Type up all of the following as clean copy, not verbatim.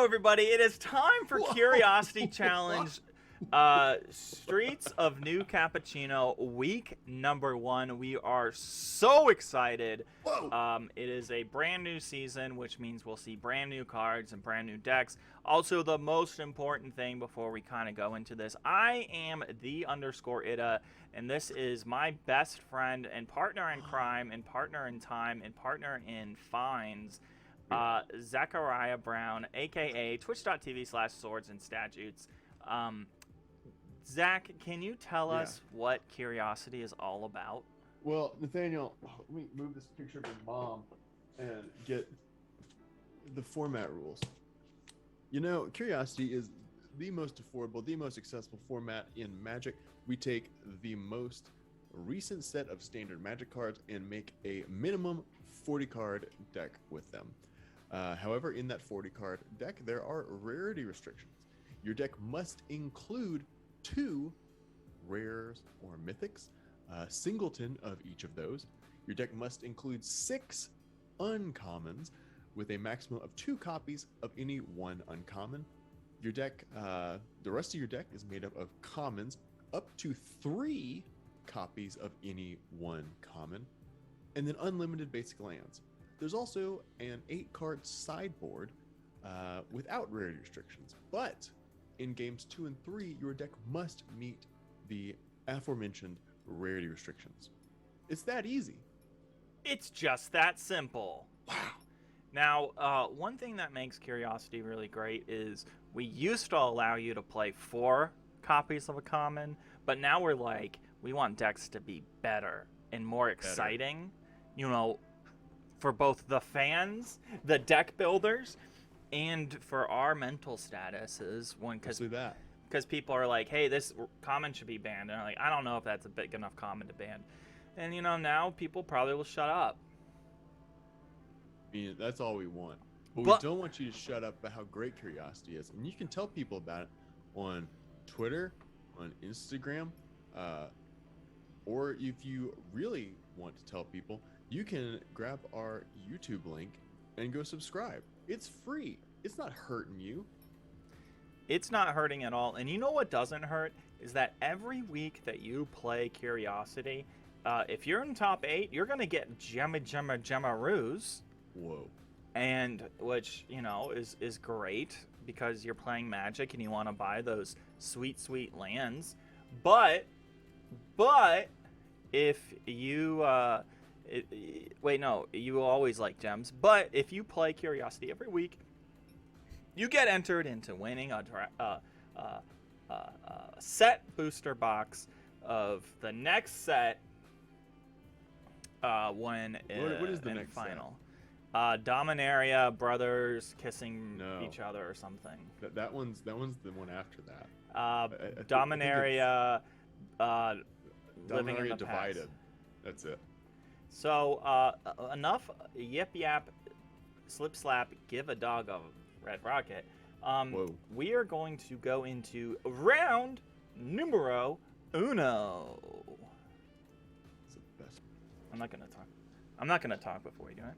Hello, everybody. It is time for Curiosity Challenge Streets of New Cappuccino, week number 1. We are so excited. It is a brand new season, which means we'll see brand new cards and brand new decks. Also, the most important thing before we kind of go into this, I am the_Ida, and this is my best friend and partner in crime and partner in time and partner in fines, Zachariah Brown, aka twitch.tv/SwordsAndStatutes. Zach, can you tell us what Curiosity is all about? Well, Nathaniel, let me move this picture of your mom and get the format rules. You know, Curiosity is the most affordable, the most accessible format in Magic. We take the most recent set of standard Magic cards and make a minimum 40-card deck with them. However, in that 40-card deck, there are rarity restrictions. Your deck must include 2 rares or mythics, singleton of each of those. Your deck must include 6 uncommons with a maximum of 2 copies of any one uncommon. Your deck, the rest of your deck is made up of commons up to 3 copies of any one common, and then unlimited basic lands. There's also an 8-card sideboard without rarity restrictions, but in games 2 and 3, your deck must meet the aforementioned rarity restrictions. It's that easy. It's just that simple. Wow. Now, one thing that makes Curiosity really great is we used to allow you to play 4 copies of a common, but now we're like, we want decks to be better and more exciting, you know, for both the fans, the deck builders, and for our mental statuses. Because people are like, hey, this common should be banned. And I'm like, I don't know if that's a big enough common to ban. And, you know, now people probably will shut up. I mean, that's all we want. But we don't want you to shut up about how great Curiosity is. And you can tell people about it on Twitter, on Instagram, or if you really want to tell people, you can grab our YouTube link and go subscribe. It's free. It's not hurting you. It's not hurting at all. And you know what doesn't hurt is that every week that you play Curiosity, if you're in top 8, you're going to get Gemmaroos. Whoa. And which, you know, is great because you're playing Magic and you want to buy those sweet, sweet lands. But if you... wait, no, you always like gems. But if you play Curiosity every week, you get entered into winning a set booster box of the next set when what is the in next final. Dominaria brothers kissing each other or something. That one's the one after that. Dominaria living in the divided. past. That's it. So, enough yip yap, slip slap, give a dog a red rocket. We are going to go into round numero uno. It's the best. I'm not gonna talk before we do it.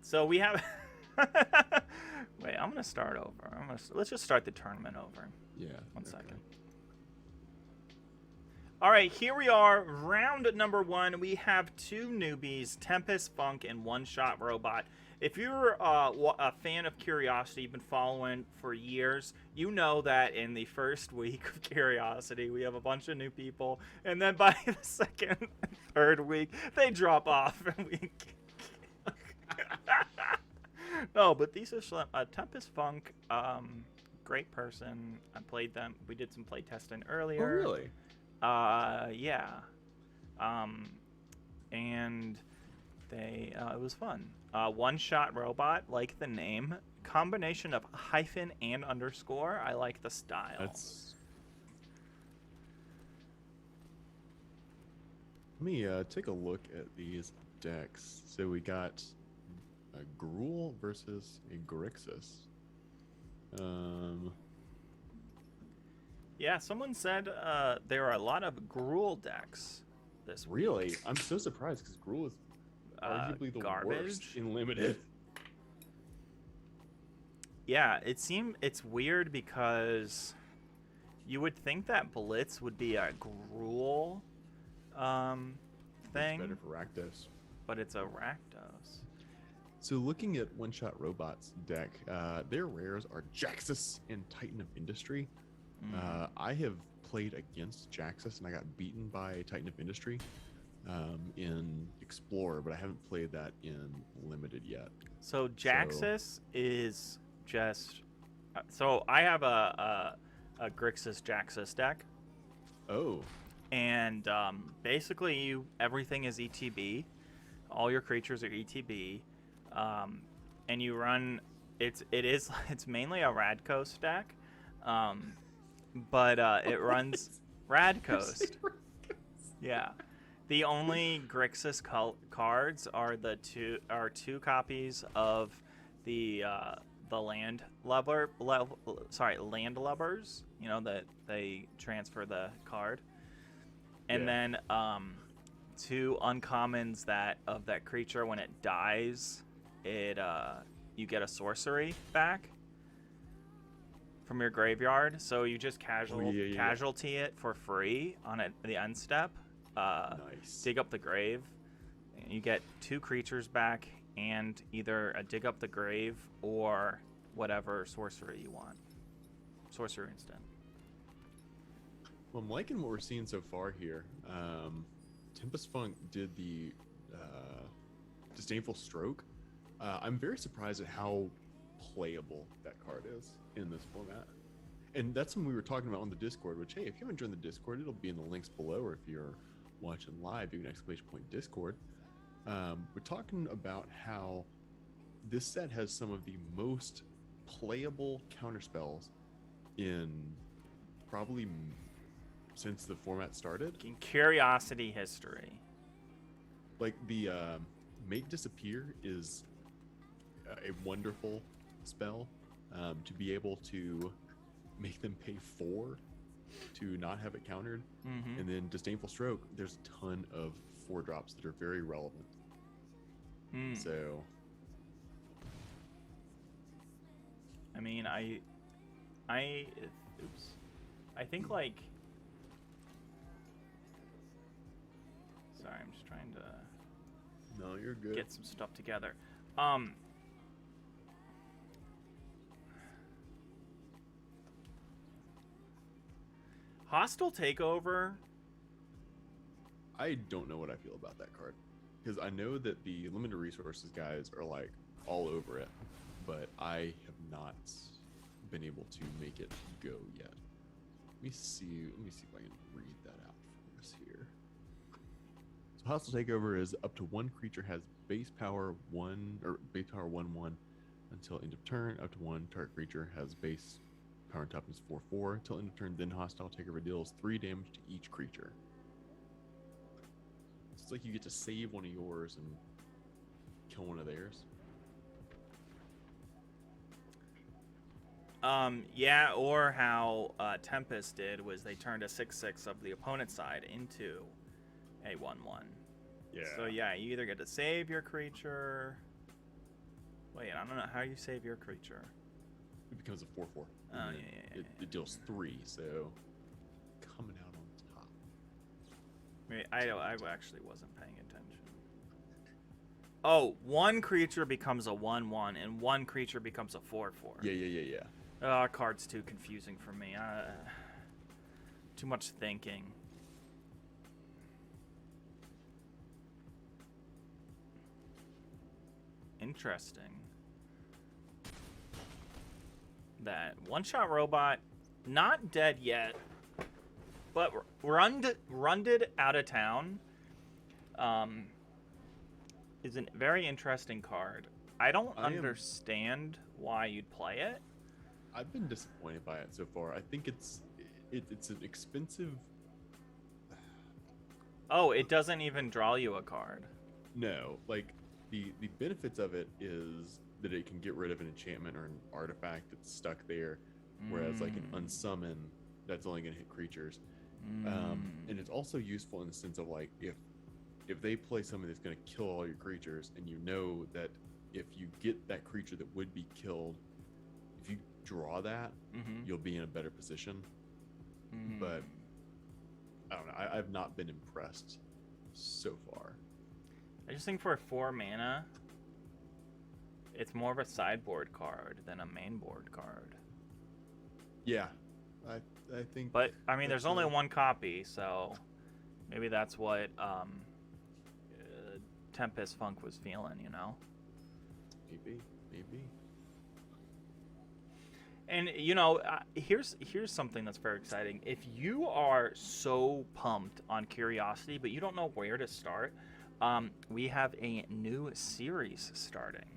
So we have. Wait, I'm gonna start over. Let's just start the tournament over. Yeah. One second. All right, here we are, round number 1. We have 2 newbies, TempestFunk and One Shot Robot. If you're a fan of Curiosity, you've been following for years, you know that in the first week of Curiosity, we have a bunch of new people, and then by the second and third week, they drop off, and we... No, but these are TempestFunk, great person. I played them. We did some play testing earlier. Oh, really? Yeah. And they, it was fun. One Shot Robot, like the name. Combination of hyphen and underscore. I like the style. Let me take a look at these decks. So we got a Gruul versus a Grixis. Yeah, someone said there are a lot of Gruul decks this week. Really? I'm so surprised because Gruul is arguably the worst in limited. Yeah, it's weird because you would think that Blitz would be a Gruul It's thing, better for Rakdos. but it's a Rakdos. So looking at One-Shot Robots deck, their rares are Jaxus and Titan of Industry. I have played against Jaxus and I got beaten by Titan of Industry in Explorer, but I haven't played that in Limited yet. So Jaxus is just so I have a Grixis Jaxus deck, Oh, and basically everything is ETB. All your creatures are ETB, and you run. It's mainly a Radcoast deck, but it runs Radcoast. Yeah. The only Grixis cards are two copies of the landlubbers. You know, that they transfer the card, and then two uncommons of that creature. When it dies, you get a sorcery back from your graveyard. So you just casualty it for free on the end step. nice. Dig up the grave. And you get two creatures back and either a dig up the grave or whatever sorcery you want. Sorcery instant. Well, I'm liking what we're seeing so far here. TempestFunk did the Disdainful Stroke. I'm very surprised at how playable that card is in this format. And that's when we were talking about on the Discord, which, hey, if you haven't joined the Discord, it'll be in the links below, or if you're watching live, you can !Discord. We're talking about how this set has some of the most playable counterspells in probably since the format started. In Curiosity history. Like the Make Disappear is a wonderful spell to be able to make them pay 4 to not have it countered. And then Disdainful Stroke, there's a ton of 4-drops that are very relevant. So I mean, I think like, sorry, I'm just trying to no, you're good. get some stuff together. Hostile Takeover. I don't know what I feel about that card, because I know that the limited resources guys are like all over it, but I have not been able to make it go yet. Let me see if I can read that out for us here. So Hostile Takeover is up to one creature has base power 1 or base power 1/1 until end of turn. Up to one target creature has base power and toughness 4/4 until end of turn. Then Hostile Takeover deals 3 damage to each creature. So it's like you get to save one of yours and kill one of theirs. Yeah, or how Tempest did was they turned a 6/6 of the opponent's side into a 1/1. Yeah. So yeah, you either get to save your creature. Wait, I don't know how you save your creature. It becomes a 4/4. Oh yeah. It deals 3, so coming out on top. Wait, I actually wasn't paying attention. Oh, one creature becomes a 1/1 and one creature becomes a 4/4. Yeah. Card's too confusing for me. Too much thinking. Interesting. That One-Shot Robot, not dead yet, but runded out of town, is a very interesting card. I don't understand why you'd play it. I've been disappointed by it so far. I think it's an expensive. Oh, it doesn't even draw you a card. No, like the benefits of it is that it can get rid of an enchantment or an artifact that's stuck there, whereas like an unsummon, that's only going to hit creatures. And it's also useful in the sense of like if they play something that's going to kill all your creatures, and you know that if you get that creature that would be killed, if draw that, you'll be in a better position. But I don't know. I've not been impressed so far. I just think for 4 mana, it's more of a sideboard card than a main board card. Yeah, I think. But I mean, there's only one copy, so maybe that's what TempestFunk was feeling, you know? Maybe. And you know, here's something that's very exciting. If you are so pumped on Curiosity, but you don't know where to start, we have a new series starting.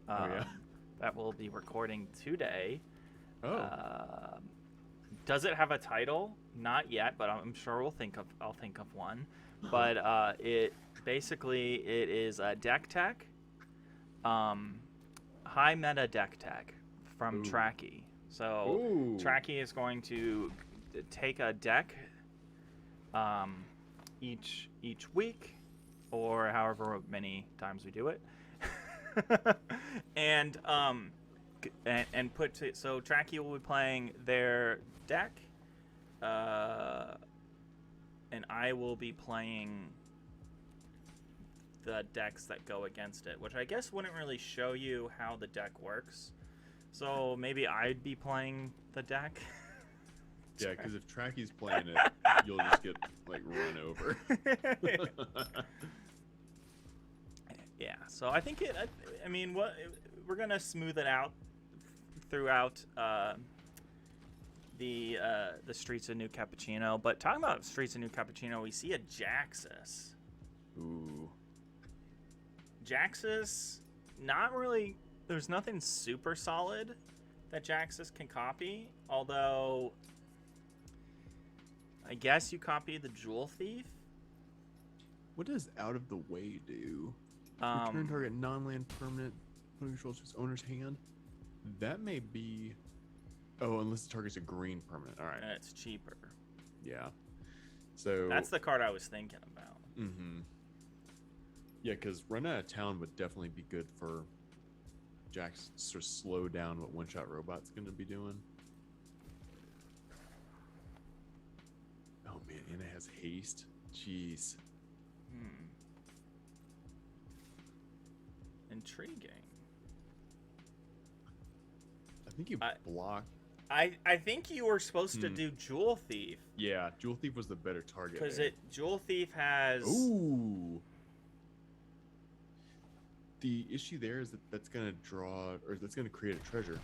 That we'll be recording today. Does it have a title? Not yet, but I'm sure I'll think of one. But it is a deck tech, high meta deck tech from Trachy. So Trachy is going to take a deck each week, or however many times we do it, and put so Trachy will be playing their deck, and I will be playing the decks that go against it, which I guess wouldn't really show you how the deck works. So maybe I'd be playing the deck. Yeah, because if Trachy's playing it, you'll just get like run over. Yeah, so I think I mean, we're gonna smooth it out throughout the Streets of New Cappuccino. But talking about Streets of New Cappuccino, we see a Jaxus. Ooh. Jaxus, not really. There's nothing super solid that Jaxus can copy, although I guess you copy the Jewel Thief. What does Out of the Way do? Return target non-land permanent putting control to its owner's hand. That may be. Oh, unless the target's a green permanent. All right. And it's cheaper. Yeah. So that's the card I was thinking about. Mm-hmm. Yeah, because Run Out of Town would definitely be good for Jax to sort of slow down what one-shot robot's going to be doing. Oh man, and it has haste. Jeez. Intriguing. I think you block. I think you were supposed to do Jewel Thief. Yeah, Jewel Thief was the better target. Because Jewel Thief has. Ooh. The issue there is that that's gonna draw, or that's gonna create a treasure.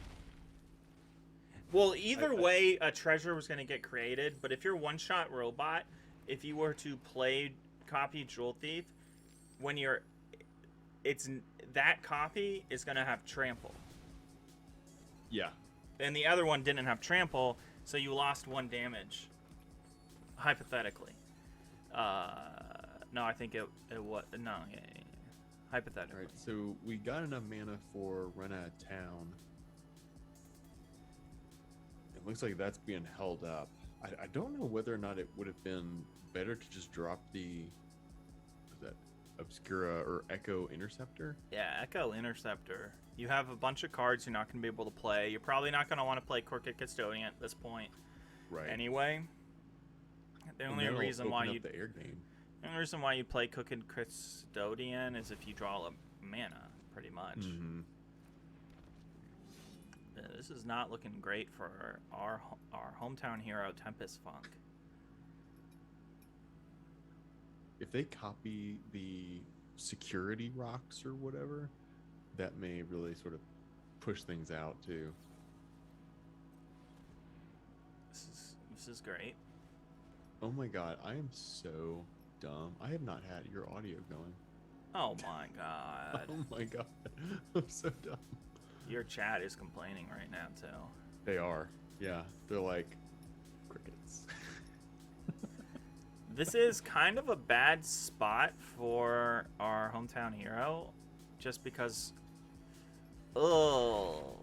Well, either way, a treasure was gonna get created. But if you're one-shot robot, if you were to copy Jewel Thief, that copy is gonna have trample. Yeah. And the other one didn't have trample, so you lost 1 damage. Hypothetically. No, I think it was no. Yeah. Hypothetically. Alright, so we got enough mana for Run Out of Town. It looks like that's being held up. I don't know whether or not it would have been better to just drop the Obscura or Echo Interceptor. Yeah, Echo Interceptor. You have a bunch of cards you're not going to be able to play. You're probably not going to want to play Crooked Custodian at this point. Right. Anyway, the only reason why you the air game. The only reason why you play Crooked Custodian is if you draw a mana, pretty much. Mm-hmm. This is not looking great for our hometown hero, TempestFunk. If they copy the security rocks or whatever, that may really sort of push things out too. This is great. Oh my god, I am so dumb. I have not had your audio going. Oh my god. Oh my god. I'm so dumb. Your chat is complaining right now too. They are. Yeah. They're like crickets. This is kind of a bad spot for our hometown hero, just because. Oh.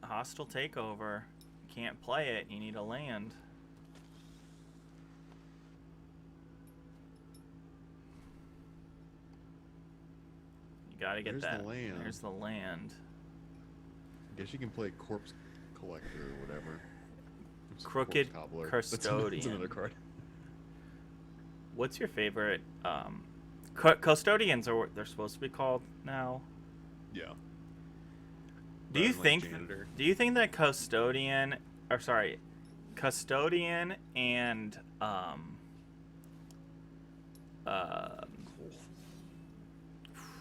Hostile takeover. You can't play it. You need a land. gotta get There's that. the land. There's the land. I guess you can play Corpse Collector or whatever. Crooked Corpse Cobbler. Custodian. That's another card. What's your favorite? Custodians are what they're supposed to be called now. Yeah. Do you Rather than, like, think? janitor. Do you think that custodian and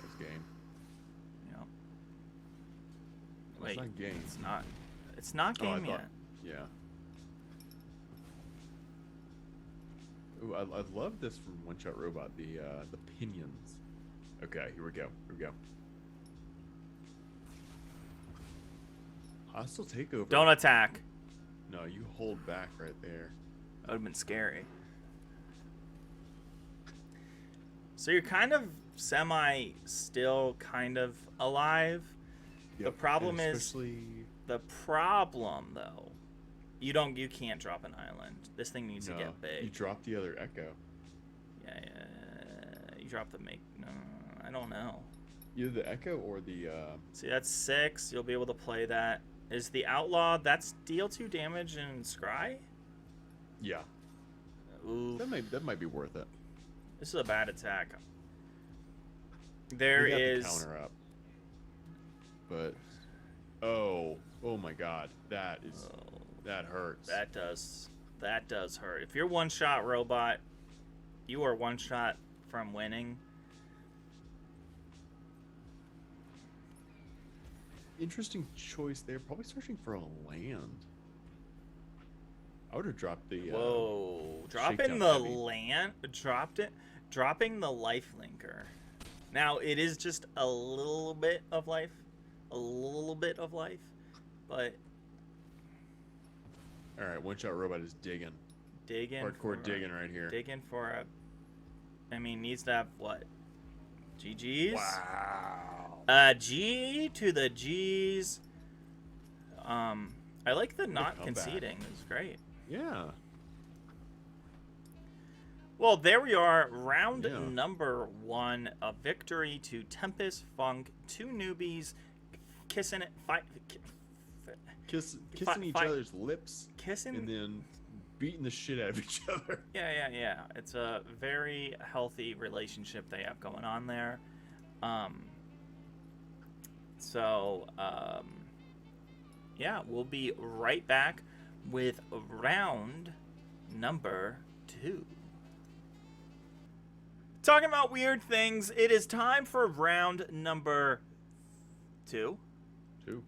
This game. you know, Well, it's not game. It's not. It's not Oh, I game thought- yet. Yeah. Ooh, I love this from One Shot Robot. The pinions. Okay, here we go. Here we go. Hostile takeover. Don't attack. No, you hold back right there. That would have been scary. So you're kind of still kind of alive. The Yep, problem and is, especially though, you can't drop an island. This thing needs to get you big. drop the other echo. Yeah, you drop the no, I don't know. Either the echo or the See, that's 6. You'll be able to play that. Is the outlaw? That's deal 2 damage in scry. yeah. Ooh, That might be worth it. this is a bad attack. There We got the is. counter up. But oh my god, that hurts. That does hurt. If you're one-shot robot, you are one shot from winning. Interesting choice there. Probably searching for a land. I would have dropped the Whoa! Dropping shakedown the heavy. land, dropping the life linker. Now it is just a little bit of life, but All right, One Shot Robot is digging. Hardcore digging right here. Digging for a. I mean, needs to have what? GGs. Wow. G to the G's. I like the not comeback. conceding. It's great. Yeah. Well, there we are. Round Yeah. number 1. A victory to TempestFunk. 2 newbies kissing it. Kissing each fight. other's lips Kissing. and then beating the shit out of each other. Yeah. It's a very healthy relationship they have going on there. Yeah, we'll be right back with round number 2. Talking about weird things, it is time for round number 2. 2.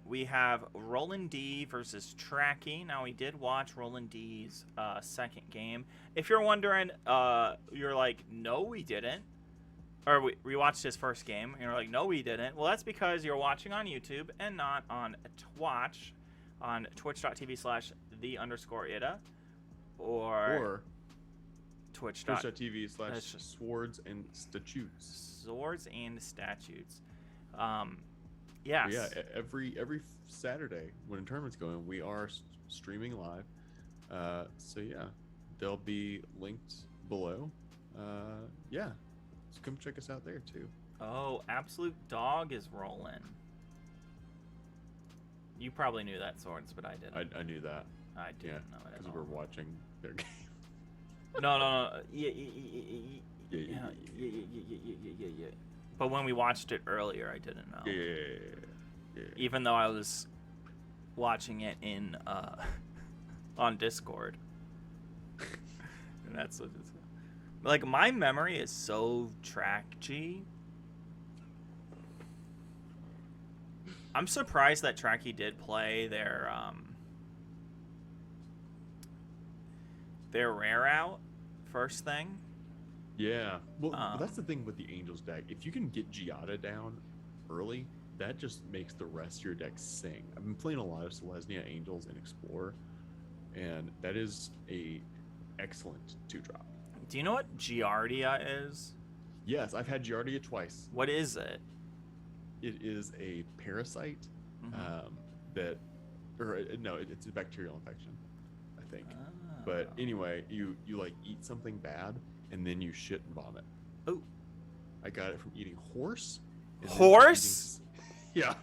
We have Roland D versus Trachy. Now, we did watch Roland D's second game. If you're wondering, you're like, no, we didn't. Or we watched his first game, and you're like, no, we didn't. Well, that's because you're watching on YouTube and not on Twitch, on twitch.tv/the_ida, or twitch.tv/SwordsAndStatutes. Swords and Statutes. Yeah, Yes. every Saturday when a tournament's going, we are streaming live. So yeah, they'll be linked below. Yeah, so come check us out there too. Oh, AbsoultDog is rolling. You probably knew that, Swords, but I didn't. I knew that. I didn't know it at because all. we're watching their game. No. Yeah. Yeah. But when we watched it earlier, I didn't know. Yeah. Even though I was watching it in on Discord. And that's what it's like. My memory is so Trachy. I'm surprised that Trachy did play their rare out first thing. Yeah. Well, that's the thing with the Angels deck. If you can get Giada down early, that just makes the rest of your deck sing. I've been playing a lot of Selesnya, Angels, and Explorer, and that is a excellent 2-drop. Do you know what Giardia is? Yes, I've had Giardia twice. What is it? It is a parasite it's a bacterial infection, I think. But anyway, you like eat something bad and then you shit and vomit. Oh. I got it from eating horse and then Horse? Yeah.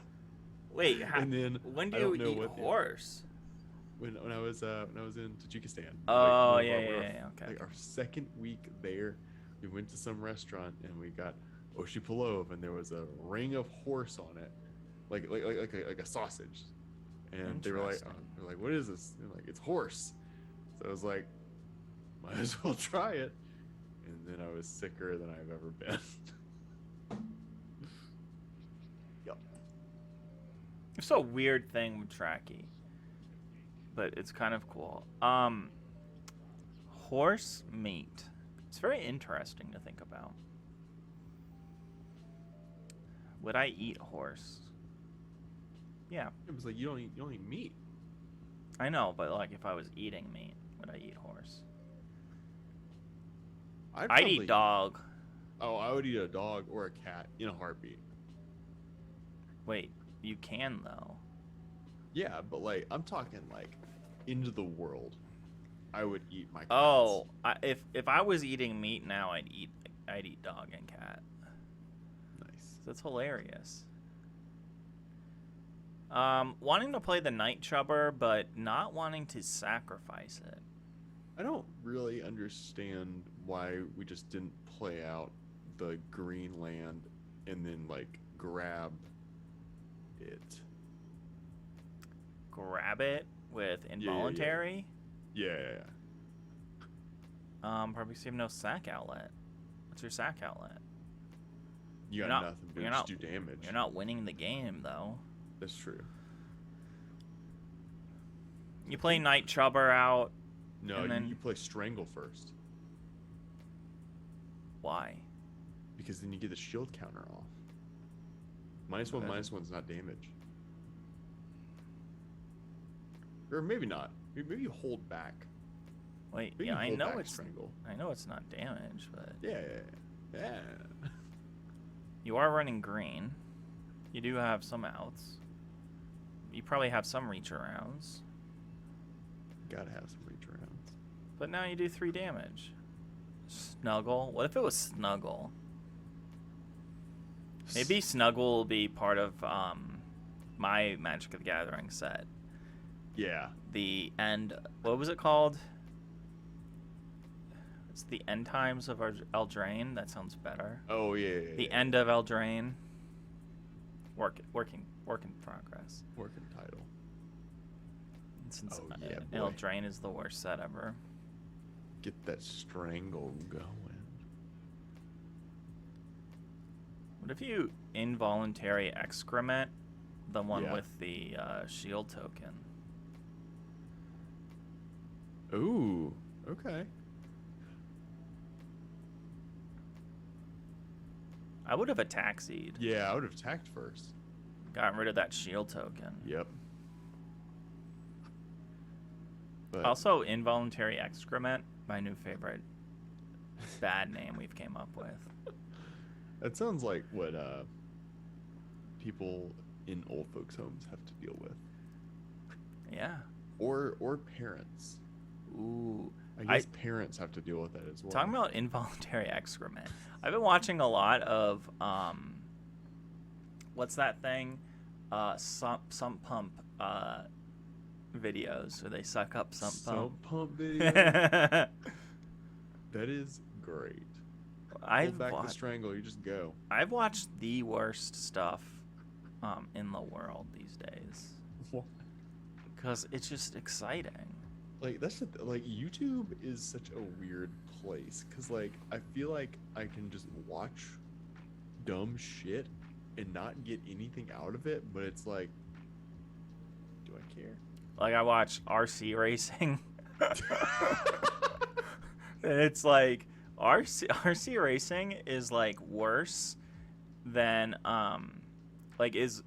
Wait, And then when do I you don't know eat what horse? when I was in Tajikistan. Oh, one of yeah, okay. Like our second week there, we went to some restaurant and we got oshi pilov, and there was a ring of horse on it, like a sausage. And they were like, Interesting. they're like, what is this? They're like, it's horse. So I was like, might as well try it. And then I was sicker than I've ever been. Yep. It's a weird thing with Trachy, but it's kind of cool. Horse meat. It's very interesting to think about. Would I eat horse? Yeah. It was like you don't eat meat. I know, but like if I was eating meat, would I eat horse? I'd eat dog. Oh, I would eat a dog or a cat in a heartbeat. Wait, you can though. Yeah, but like I'm talking like into the world. I would eat my cats. Oh, if I was eating meat now, I'd eat dog and cat. Nice. That's hilarious. Wanting to play the Night Chubber, but not wanting to sacrifice it. I don't really understand why we just didn't play out the green land and then like grab it. Grab it with involuntary? Yeah. Probably because you have no sack outlet. What's your sack outlet? You got nothing, but just do damage. You're not winning the game, though. That's true. You play Night Chubber out. No, and then... you play Strangle first. Why? Because then you get the shield counter off. -1/-1's not damage. Or maybe not. Maybe you hold back. Wait, maybe yeah, I know Strangle. I know it's not damage, but Yeah. you are running green. You do have some outs. You probably have some reach arounds. Gotta have some reach arounds. But now you do 3 damage. Snuggle. What if it was Snuggle? Maybe Snuggle will be part of my Magic the Gathering set. Yeah. The end. What was it called? It's the End Times of Eldraine. That sounds better. Oh yeah. The End of Eldraine. Work in progress. Working title. And since boy. Eldraine is the worst set ever. Get that Strangle going. What if you involuntary excrement the one Yeah. with the shield token? Ooh. Okay. I would have attaxied. Yeah, I would have attacked first. Gotten rid of that shield token. Yep. But Also, involuntary excrement, my new favorite bad name we've came up with. that sounds like what people in old folks' homes have to deal with. Yeah. Or parents. Ooh. I guess parents have to deal with that as well. Talking about involuntary excrement, I've been watching a lot of what's that thing? Sump pump videos where they suck up sump pump. Sump pump video. That is great. Hold back the strangle, you just go. I've watched the worst stuff in the world these days. What? Because it's just exciting. Like like YouTube is such a weird place because like I feel like I can just watch dumb shit and not get anything out of it, but it's like, do I care? Like I watch RC racing. And it's like RC racing is like worse than like is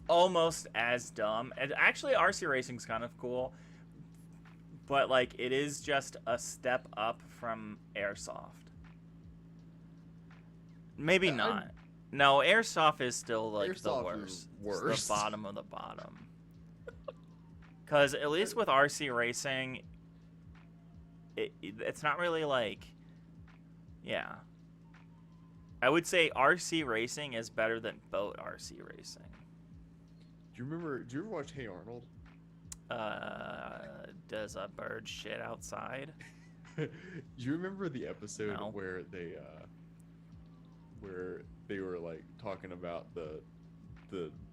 almost as dumb. And actually RC racing's kind of cool. But, like, it is just a step up from Airsoft. Maybe not. No, Airsoft is still, like, the worst. It's the bottom of the bottom. Because at least with RC racing, it's not really, like... Yeah. I would say RC racing is better than boat RC racing. Do you ever watch Hey Arnold? Does a bird shit outside? Do you remember the episode No. where they were like talking about the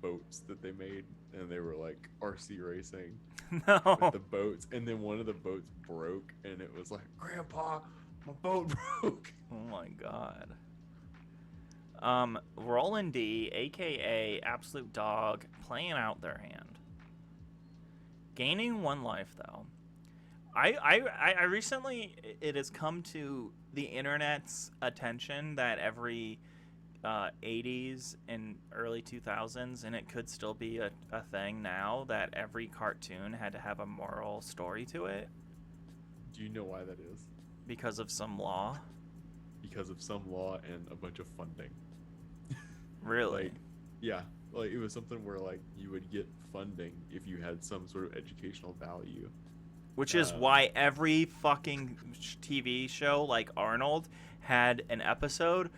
boats that they made, and they were like RC racing No. with the boats, and then one of the boats broke, and it was like, Grandpa, my boat broke. Oh my god. Roland D, aka AbsoultDog, playing out their hand. Gaining 1 life though. I recently, it has come to the internet's attention that every 80s and early 2000s, and it could still be a thing now, that every cartoon had to have a moral story to it. Do you know why that is? Because of some law? Because of some law and a bunch of funding. Really? Like, yeah, like it was something where like you would get funding if you had some sort of educational value. Which is why every fucking TV show like Arnold had an episode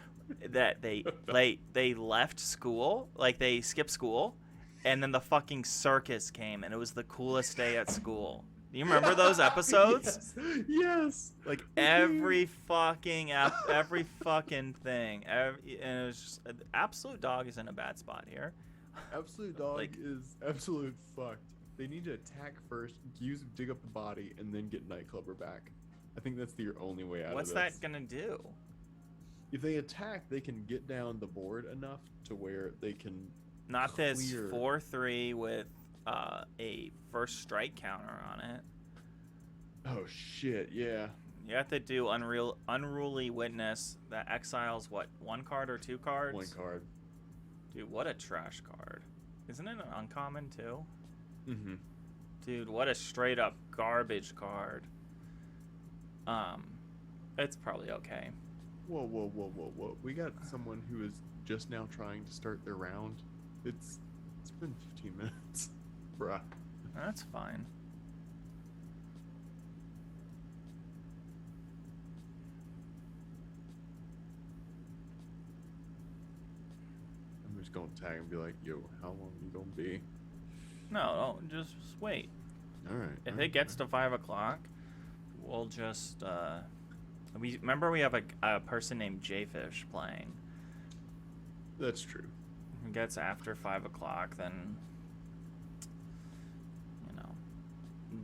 that they left school, like they skipped school, and then the fucking circus came, and it was the coolest day at school. Do you remember those episodes? Yes. Like every fucking thing, and it was just AbsoultDog is in a bad spot here. AbsoultDog Like- is absolute fucked. They need to attack first, dig up the body, and then get Nightclubber back. I think that's the only way out What's of this. that gonna do? If they attack, they can get down the board enough to where they can Not this clear- 4-3 with a first strike counter on it. Oh shit, yeah. You have to do unruly witness that exiles what, 1 card or 2 cards? 1 card. Dude, what a trash card. Isn't it an uncommon too? Mm-hmm. Dude, what a straight up garbage card. It's probably okay. Whoa. We got someone who is just now trying to start their round. It's been 15 minutes. Bruh. That's fine. I'm just gonna tag and be like, yo, how long you gonna be? No, just wait. Alright. If it gets to 5 o'clock, we'll just we have a person named Jfish playing. That's true. If it gets after 5 o'clock, then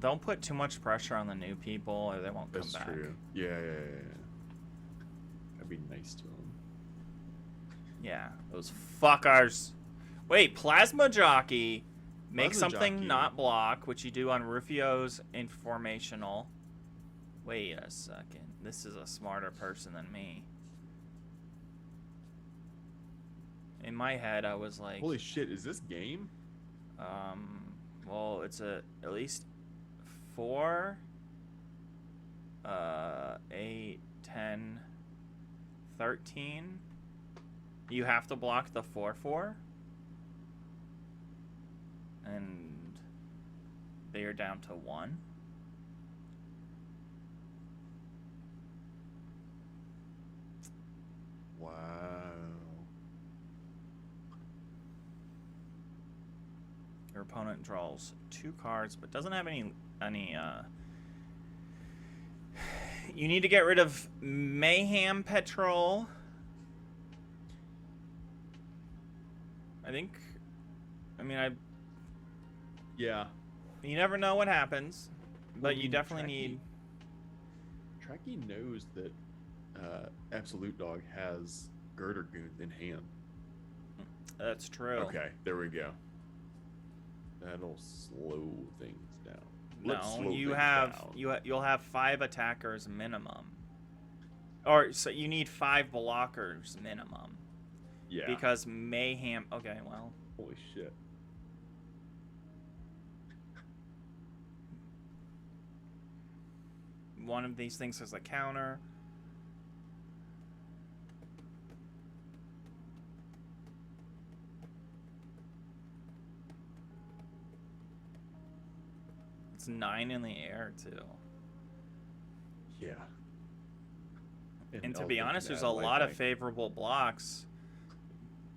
don't put too much pressure on the new people, or they won't come That's back. true. Yeah. I'd be nice to them. Yeah, those fuckers. Wait, Plasma Jockey. Make Plasma something Jockey. not block, which you do on Rufio's informational. Wait a second. This is a smarter person than me. In my head, I was like, Holy shit, is this game? well, it's at least 4, 8, 10, 13. You have to block the 4/4. And they are down to 1. Wow. Your opponent draws 2 cards, but doesn't have any. You need to get rid of Mayhem Petrol. Yeah. You never know what happens, but you definitely need. Trachy knows that AbsoultDog has Girder Goons in hand. That's true. Okay, there we go. That'll slow things down. Let's slow No, you things have down. you'll have 5 attackers minimum, or so you need 5 blockers minimum. Yeah. Because Mayhem. Okay, well. Holy shit. One of these things has a counter. It's 9 in the air too. Yeah. And to be honest, there's a lot of favorable blocks.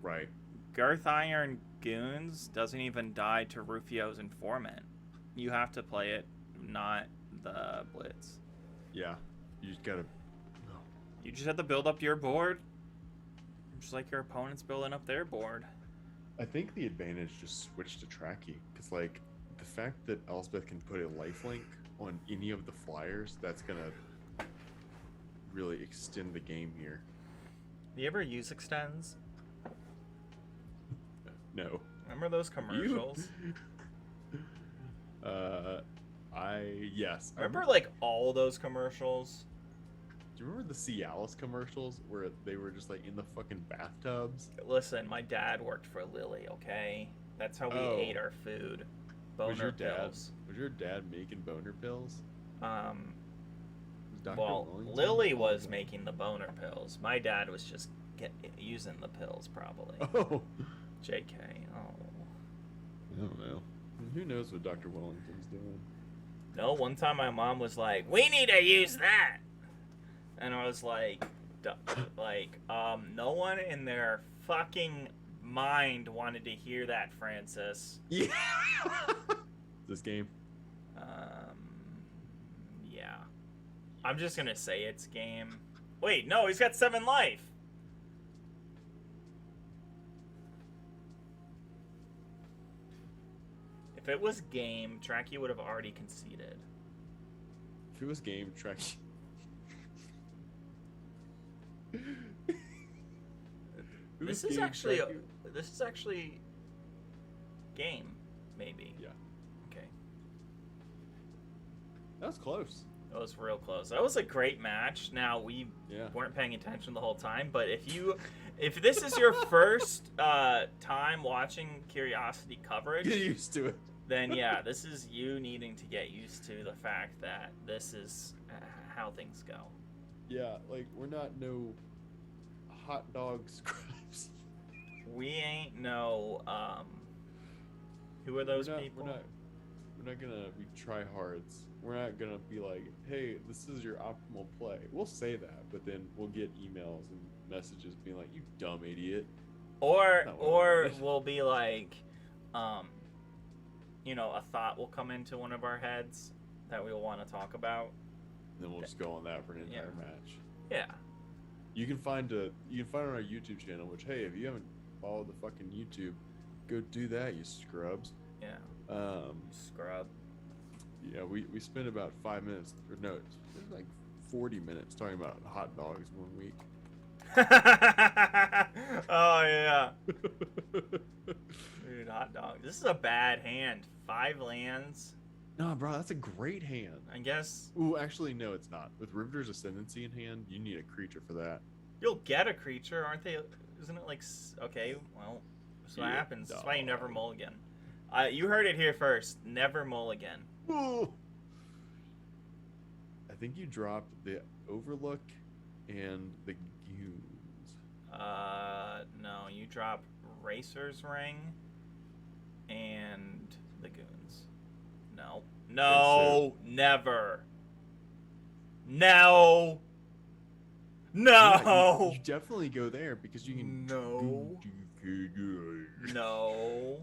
Right. Girth Iron Goons doesn't even die to Rufio's Informant. You have to play it, not the Blitz. Yeah. You just gotta... You just have to build up your board, just like your opponent's building up their board. I think the advantage just switched to Trachy, because like the fact that Elspeth can put a lifelink on any of the flyers, that's gonna really extend the game here. Do you ever use extends? No. Remember those commercials? Yes. Remember like all those commercials? Do you remember the Cialis commercials where they were just like in the fucking bathtubs? Listen, my dad worked for Lilly, okay? That's how we ate our food. Boner pills. Was your dad making boner pills? Well, Lilly was making the boner pills. My dad was just using the pills, probably. Oh. JK. Oh. I don't know. Who knows what Dr. Wellington's doing? No, one time my mom was like, "We need to use that," and I was like, no one in their fucking mind wanted to hear that, Francis. Yeah. This game. Yeah. I'm just gonna say it's game. Wait, no, he's got 7 life. If it was game, Trachy would have already conceded. If it was game, Trachy. This is actually game, maybe. Yeah. Okay. That was close. That was real close. That was a great match. Now we weren't paying attention the whole time, but if this is your first time watching Curiosity coverage, get used to it. Then yeah, this is you needing to get used to the fact that this is how things go. Yeah, like we're not no hot dog scrubs. We ain't no who are those people? We're not gonna be tryhards. We're not gonna be like, hey, this is your optimal play. We'll say that, but then we'll get emails and messages being like, you dumb idiot. Or we'll be like, a thought will come into one of our heads that we will want to talk about. And then we'll just go on that for an entire match. Yeah. You can find it on our YouTube channel, which, hey, if you haven't followed the fucking YouTube, go do that, you scrubs. Yeah. Scrub. Yeah, we spent about 5 minutes, or no, it's like 40 minutes talking about hot dogs 1 week. Oh yeah. Dude, hot dog. This is a bad hand. 5 lands. No, bro, that's a great hand. I guess. Ooh, actually, no, it's not. With Riveter's Ascendancy in hand, you need a creature for that. You'll get a creature, aren't they? Isn't it like... Okay, well, that's what happens. That's why you never mulligan. You heard it here first. Never mulligan. Ooh. I think you dropped the Overlook and the Goons. No, you drop Racer's Ring and the Goons. No. No, never. No. No. Yeah, you definitely go there because you can. No. No.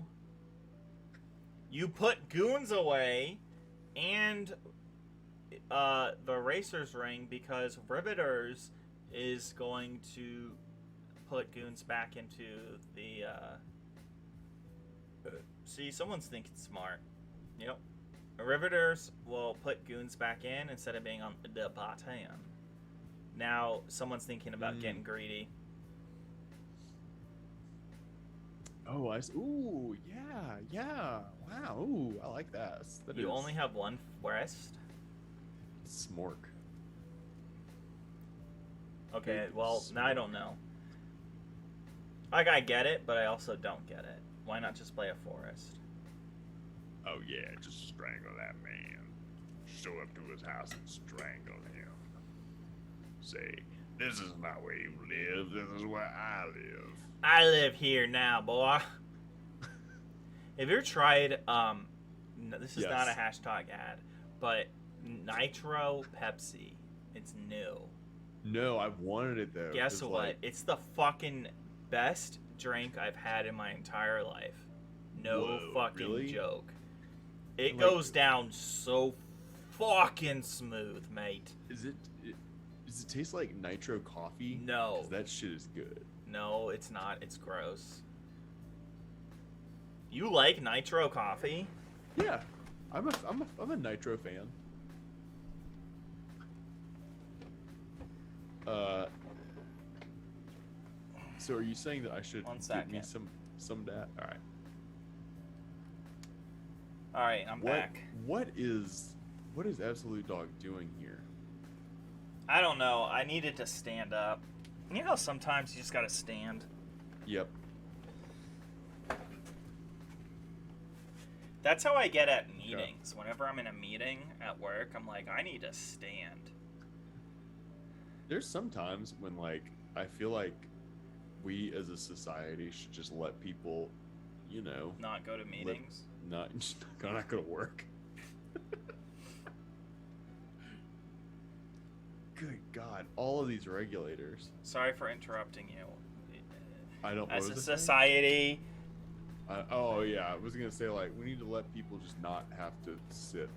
You put Goons away and the Racer's Ring because Riveters is going to put Goons back into the see, someone's thinking smart. Yep. Riveters will put Goons back in instead of being on the bottom. Now someone's thinking about getting greedy. Oh, ooh, yeah. Wow, ooh, I like that. You only have 1 forest? Smork. Okay, well, now I don't know. Like, I get it, but I also don't get it. Why not just play a forest? Oh yeah, just strangle that man. Show up to his house and strangle him. Say, this is not where you live, this is where I live. I live here now, boy. Have you ever tried, this is not a hashtag ad, but Nitro Pepsi. It's new. No, I've wanted it though. Guess It's what? like, It's the fucking best drink I've had in my entire life. No Whoa, fucking really? joke. It Like- goes down so fucking smooth, mate. does it taste like nitro coffee? No. 'Cause that shit is good. No, it's not. It's gross. You like nitro coffee? Yeah, I'm a nitro fan. So are you saying that I should One get me second. some that? All right. All right, I'm back. What is AbsoultDog doing here? I don't know. I needed to stand up. You know how sometimes you just gotta stand? Yep. That's how I get at meetings. Whenever I'm in a meeting at work, I'm like, I need to stand. There's some times when like I feel like we as a society should just let people, you know, Not go to meetings. not not gonna work. Good God, all of these regulators. Sorry for interrupting you. I don't. As what a was I saying? society, Oh yeah, I was gonna say like we need to let people just not have to sit.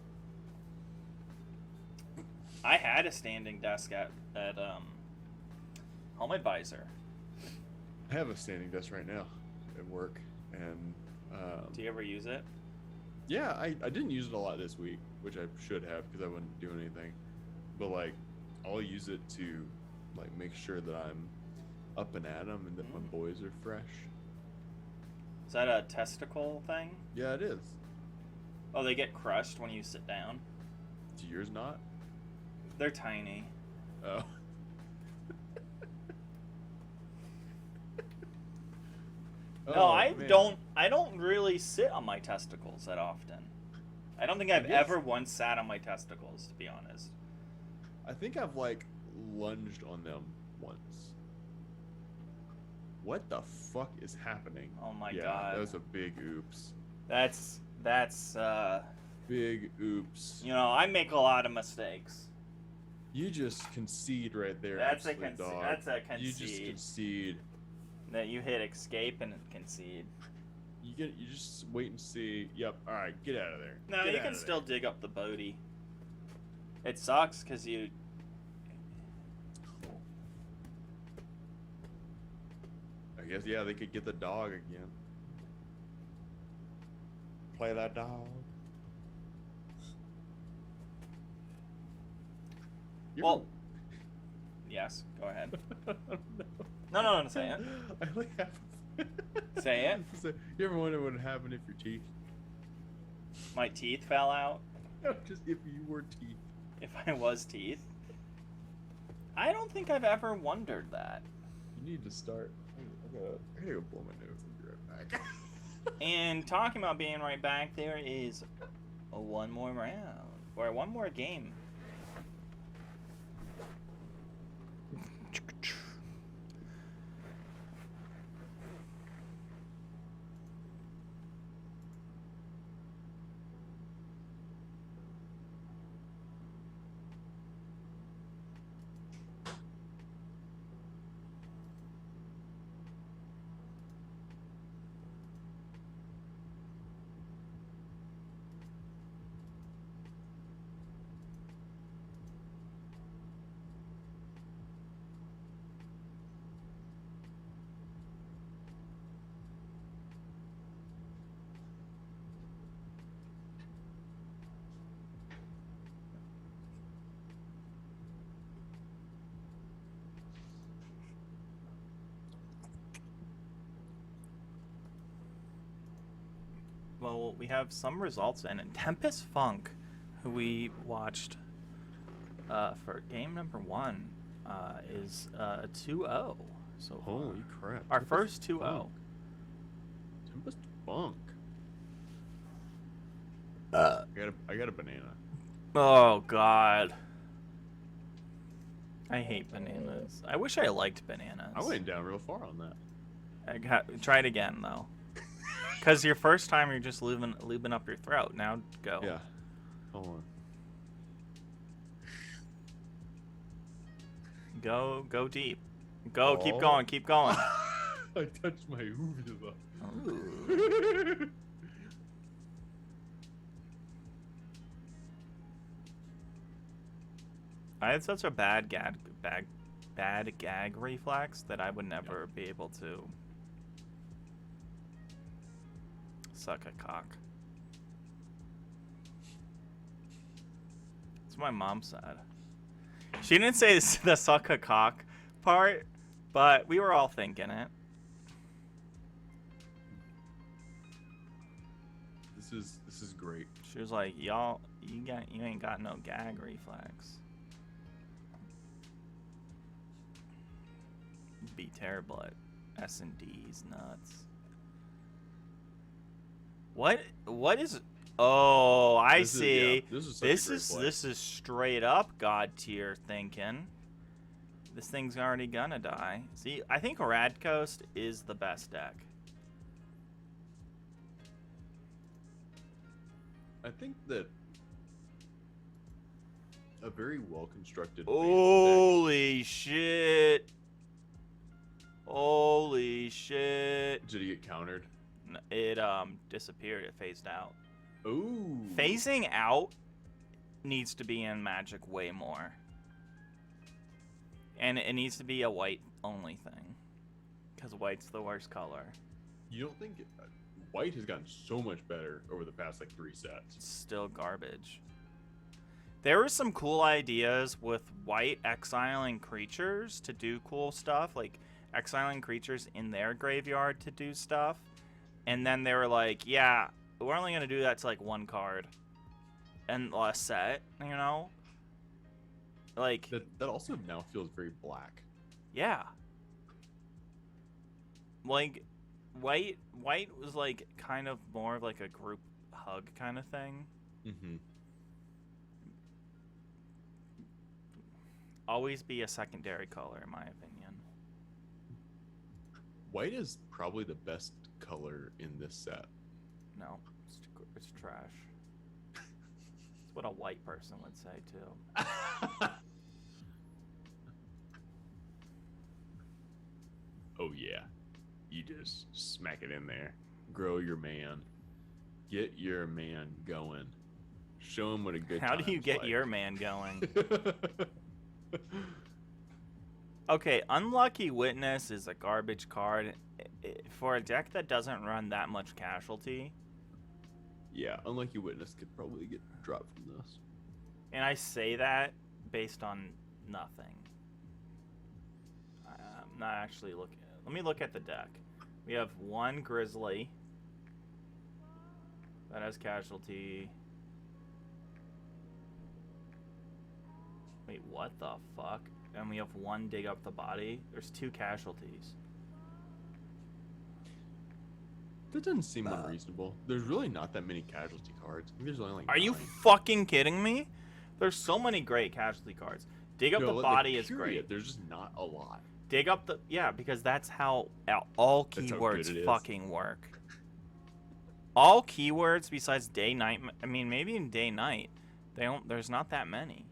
I had a standing desk at Home Advisor. I have a standing desk right now at work, and Do you ever use it? yeah, I didn't use it a lot this week, which I should have because I wasn't doing anything. But like, I'll use it to like make sure that I'm up and at 'em and that my boys are fresh. Is that a testicle thing? Yeah, it is. Oh, they get crushed when you sit down. Do yours not? They're tiny. Oh. No, Oh, I man. don't really sit on my testicles that often. I don't think I've guess- ever once sat on my testicles, to be honest. I think I've like lunged on them once. What the fuck is happening? Oh my yeah, god. that was a big oops. That's Big oops. you know, I make a lot of mistakes. You just concede right there. That's a AbsoultDog. that's a You just concede. concede. That you hit escape and concede. You just wait and see. Yep. All right, get out of there. No, Get you out can of still dig up the booty. It sucks because you. there. I guess yeah, they could get the dog again. Play that dog. Well, yes. Go ahead. No. Say it. I like half. Say it. So, you ever wonder what would happen if your teeth? My teeth fell out. No, just if you were teeth. If I was teeth. I don't think I've ever wondered that. You need to start. I gotta go blow my nose and be right back. And talking about being right back, there is one more round or one more game. Well, we have some results in. And TempestFunk, who we watched for game number 1, is 2-0. So Holy crap! our first 2-0. TempestFunk. I got a banana. Oh God, I hate bananas. I wish I liked bananas. I went down real far on that. Try it again though, because your first time you're just lubing up your throat. Now go. Yeah. Hold on. Go deep. Go. Keep Oh. going. Keep going. I touched my uvula. Ooh. I had such a bad gag reflex that I would never be able to suck a cock. That's what my mom said. She didn't say the suck a cock part, but we were all thinking it. This is great. She was like, "Y'all, you ain't got no gag reflex. You'd be terrible at S&D's nuts." What is? Oh, I see. This is straight up god tier thinking. This thing's already gonna die. See, I think Radcoast is the best deck. I think that a very well constructed. Holy shit! Holy shit! Did he get countered? It disappeared. It phased out. Ooh. Phasing out needs to be in Magic way more, and it needs to be a white only thing, because white's the worst color. You don't think white has gotten so much better over the past like 3 sets? It's still garbage. There were some cool ideas with white exiling creatures to do cool stuff, like exiling creatures in their graveyard to do stuff. And then they were like, yeah, we're only going to do that to like 1 card and a set, you know? Like, that also now feels very black. yeah. Like, white was like kind of more of like a group hug kind of thing. Mm-hmm. Always be a secondary color, in my opinion. White is probably the best color in this set. No, it's trash. It's what a white person would say too. Oh yeah, you just smack it in there. Grow your man. Get your man going. Show him what a good. How do you get your man going? Okay, Unlucky Witness is a garbage card for a deck that doesn't run that much casualty. Yeah, Unlucky Witness could probably get dropped from this. And I say that based on nothing. I'm not actually looking. Let me look at the deck. We have 1 Grizzly that has casualty. Wait, what the fuck? And we have 1 Dig Up the Body. There's 2 casualties. That doesn't seem unreasonable. There's really not that many casualty cards. I think there's only like Are 9. you fucking kidding me? There's so many great casualty cards. Dig Up the Body is great. There's just not a lot. Dig Up the... Yeah, because that's how all That's how keywords good it is. fucking work. All keywords besides day, night... I mean, maybe in day, night. There's not that many.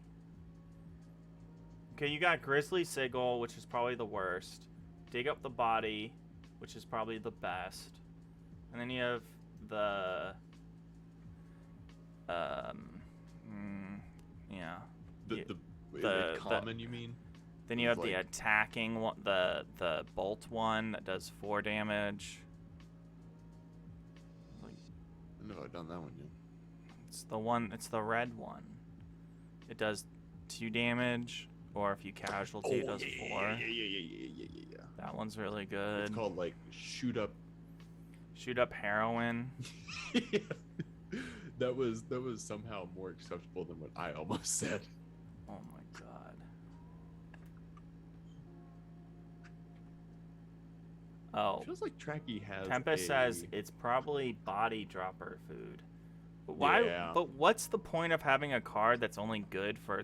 Okay, you got Grizzly Sigil, which is probably the worst. Dig Up the Body, which is probably the best. And then you have the... yeah. The common, you mean? Then you have the like- attacking one, the bolt one that does 4 damage. I don't know I've done that one yet. It's the red one. It does 2 damage, or if you casualty, it does 4. Yeah. That one's really good. It's called like shoot up. Shoot Up Heroin. That was somehow more acceptable than what I almost said. Oh my god. Oh. Feels like Trachy has. Tempest says it's probably body dropper food. But why? Yeah. But what's the point of having a card that's only good for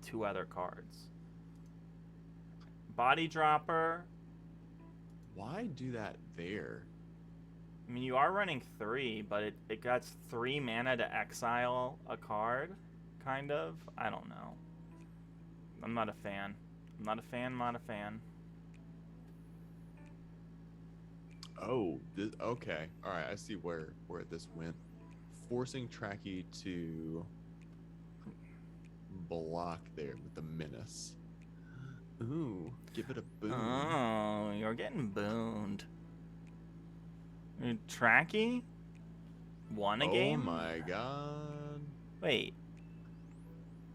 2 other cards? Body dropper. Why do that there? I mean, you are running 3, but it got 3 mana to exile a card, kind of. I don't know. I'm not a fan. Not a fan, not a fan. Oh, okay. All right, I see where this went. Forcing Trachy to block there with the menace. Ooh, give it a boon. Oh, you're getting booned. Trachy won a game? Oh my god. Wait.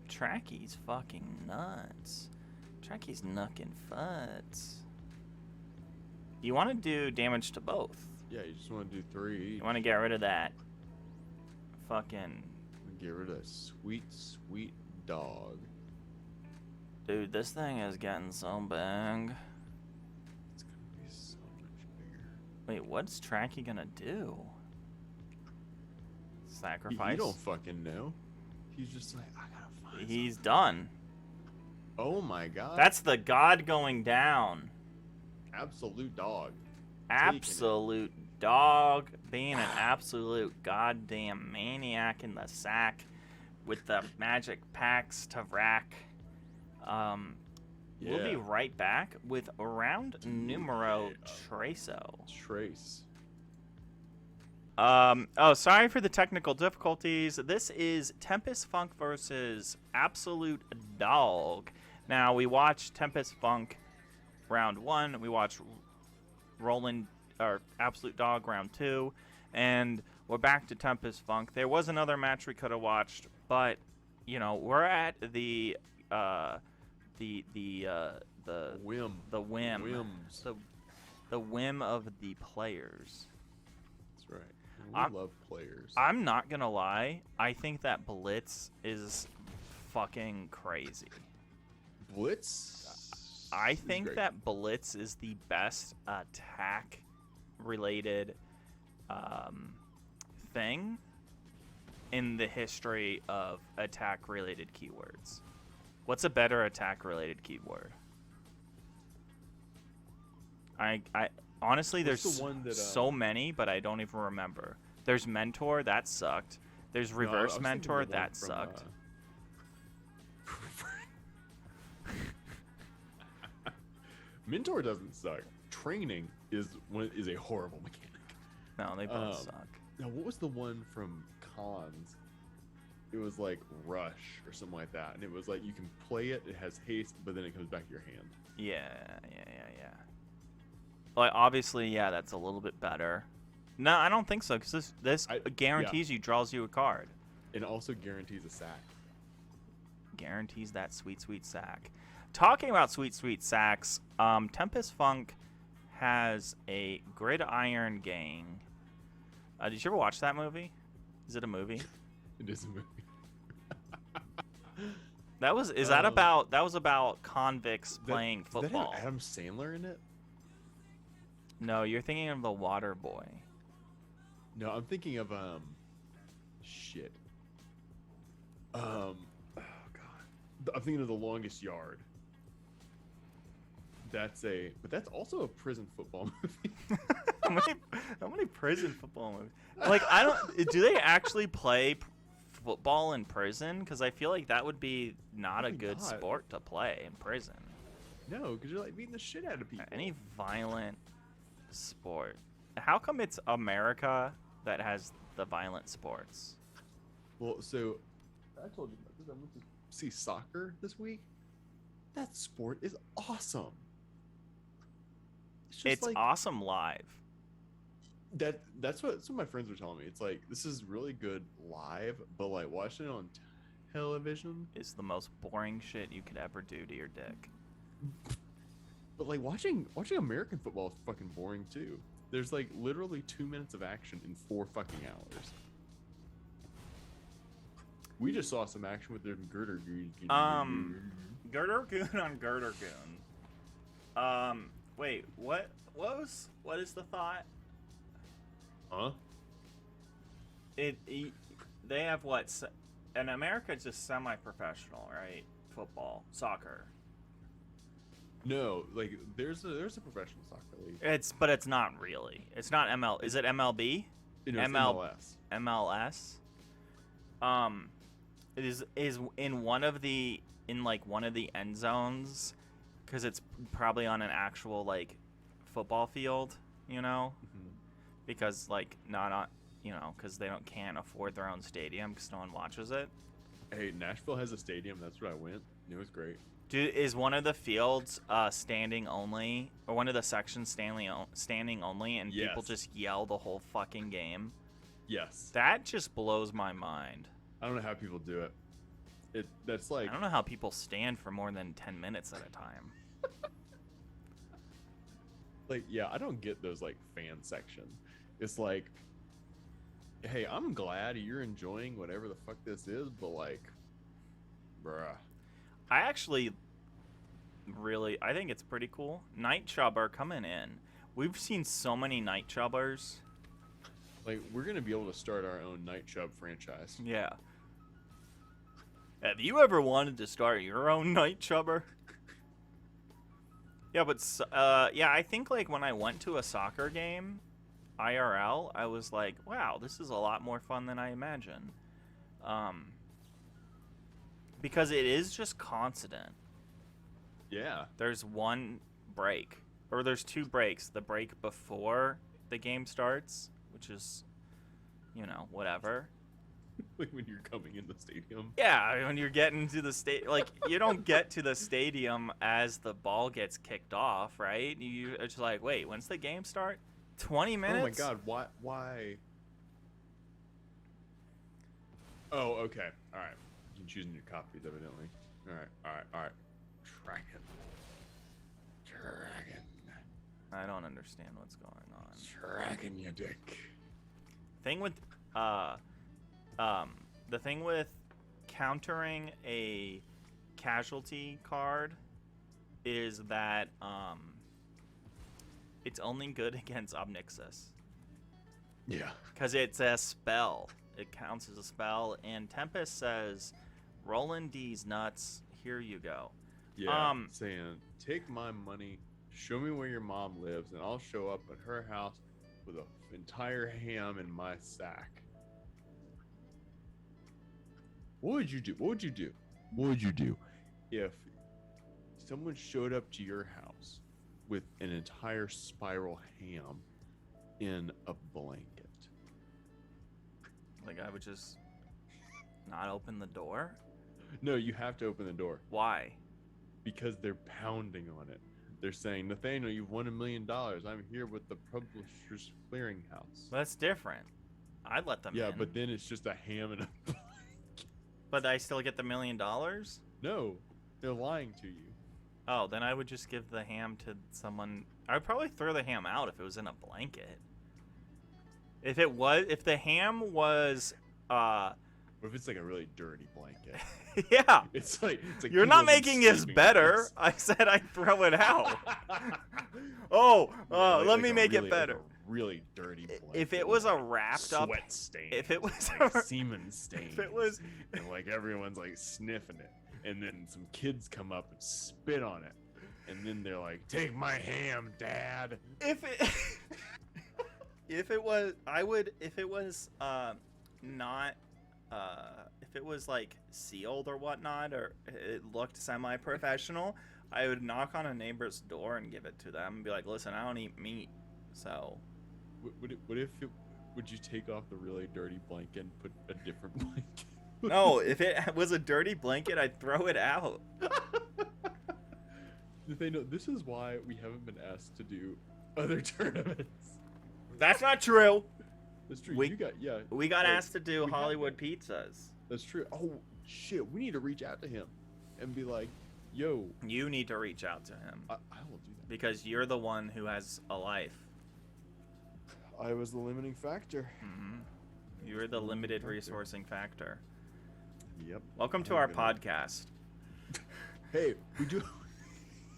Trachy's fucking nuts. Trachy's knucking futs. You want to do damage to both. Yeah, you just want to do 3. You want to get rid of that fucking... Get rid of sweet, sweet dog. Dude, this thing is getting so big. It's going to be so much bigger. Wait, what's Trachy gonna do? Sacrifice? You don't fucking know. He's just like, I gotta find He's something. done. Oh my god. That's the god going down. Absolute dog. Absolute dog being an absolute goddamn maniac in the sack with the magic packs to rack. We'll be right back with round numero Treso. Trace. Oh, sorry for the technical difficulties. This is TempestFunk versus AbsoultDog. Now, we watched TempestFunk round 1. We watched AbsoultDog round 2. And we're back to TempestFunk. There was another match we could have watched, but, you know, we're at the Whim. The whim. Whims. The whim of the players. That's right. We love players. I'm not gonna lie. I think that Blitz is fucking crazy. Blitz? I is think great. that Blitz is the best attack-related thing in the history of attack-related keywords. What's a better attack-related keyword? I honestly, What's there's the one that, so many, but I don't even remember. There's Mentor, that sucked. There's No, I Reverse was thinking Mentor, of the one that from, sucked. Mentor doesn't suck. Training is a horrible mechanic. No, they both suck. Now, what was the one from Cons? It was like Rush or something like that, and it was like you can play it. It has haste, but then it comes back to your hand. Yeah. Like, obviously, yeah, that's a little bit better. No, I don't think so, because this guarantees you draws you a card. It also guarantees a sack. Guarantees that sweet, sweet sack. Talking about sweet, sweet sacks, TempestFunk has a Gridiron Gang. Did you ever watch that movie? Is it a movie? It is a movie. That was about convicts playing Does that football. have Adam Sandler in it? No, you're thinking of The Water Boy. No, I'm thinking of shit. Oh god, I'm thinking of The Longest Yard. But that's also a prison football movie. How many prison football movies? Like, do they actually play football in prison? Because I feel like that would be not a Probably good not. sport to play in prison. No, because you're like beating the shit out of people. Any violent sport. How come it's America that has the violent sports? Well, so I told you about this. I went to see soccer this week. That sport is awesome. Just It's like, awesome live. That's what some of my friends were telling me. It's like this is really good live, but like watching it on television It's the most boring shit you could ever do to your dick. But like watching American football is fucking boring too. There's like literally 2 minutes of action in 4 fucking hours. We just saw some action with their girder goon. Girder Goon on Girder Goon. Wait, what is the thought? Huh? They have what? In America, it's just semi-professional, right? Football, soccer. No, like there's a professional soccer league. But it's not really. It's not ML. Is it MLB? It's MLS. MLS. It is in one of the end zones. because it's probably on an actual like football field, you know, because like not on, you know, because they can't afford their own stadium because no one watches it. Hey, Nashville has a stadium. That's where I went. It was great. Dude, is one of the fields standing only, or one of the sections standing only, and people just yell the whole fucking game? Yes. That just blows my mind. I don't know how people do it. That's like, I don't know how people stand for more than 10 minutes at a time. like, yeah, I don't get those like fan sections. It's like, hey, I'm glad you're enjoying whatever the fuck this is, but like, bruh. I actually I think it's pretty cool. Night Chubber coming in. We've seen so many Night Chubbers. Like, we're gonna be able to start our own Night Chub franchise. Yeah. Have you ever wanted to start your own Night Chubber? Yeah, but yeah, I think like when I went to a soccer game, IRL, I was like, wow, this is a lot more fun than I imagined. Because it is just constant. Yeah. There's one break, or there's two breaks. The break before the game starts, which is, you know, whatever. Like when you're coming in the stadium. Yeah, when you're getting to the like you don't get to the stadium as the ball gets kicked off, right? It's just like, wait, when's the game start? 20 minutes? Oh my god, why? Oh, okay. All right. You can choose new copies, evidently. All right. Dragon. I don't understand what's going on. Dragon, you dick. The thing with countering a casualty card is that it's only good against Obnixus. Yeah. Because it's a spell. It counts as a spell, and Tempest says, "Roland D's nuts. Here you go." Yeah. Saying, take my money, show me where your mom lives, and I'll show up at her house with an entire ham in my sack. What would you do? What would you do if someone showed up to your house with an entire spiral ham in a blanket? Like, I would just not open the door? No, you have to open the door. Why? Because they're pounding on it. They're saying, Nathaniel, you've won $1 million. I'm here with the Publishers Clearinghouse. That's different. I'd let them in. Yeah, but then it's just a ham and a blanket. But I still get the $1 million? No, they're lying to you. Oh, then I would just give the ham to someone. I would probably throw the ham out if it was in a blanket. If the ham was, What if it's like a really dirty blanket? yeah. It's like You're not making this better. I said I'd throw it out. Let me make it better. Like a really dirty blanket. If it was a wrapped up sweat stain. If it was like semen stain. If it was, and like everyone's like sniffing it, and then some kids come up and spit on it, and then they're like, "Take my ham, Dad." If it was not if it was like sealed or whatnot, or it looked semi-professional, I would knock on a neighbor's door and give it to them and be like, listen, I don't eat meat, so. Would you take off the really dirty blanket and put a different blanket? No, if it was a dirty blanket, I'd throw it out. This is why we haven't been asked to do other tournaments. That's not true. That's true. We got asked to do Hollywood pizzas. That's true. Oh shit, we need to reach out to him and be like, "Yo." You need to reach out to him. I will do that because you're the one who has a life. I was the limiting factor. Mm-hmm. You're the limited resourcing factor. Yep. Welcome to our podcast. Hey, we do.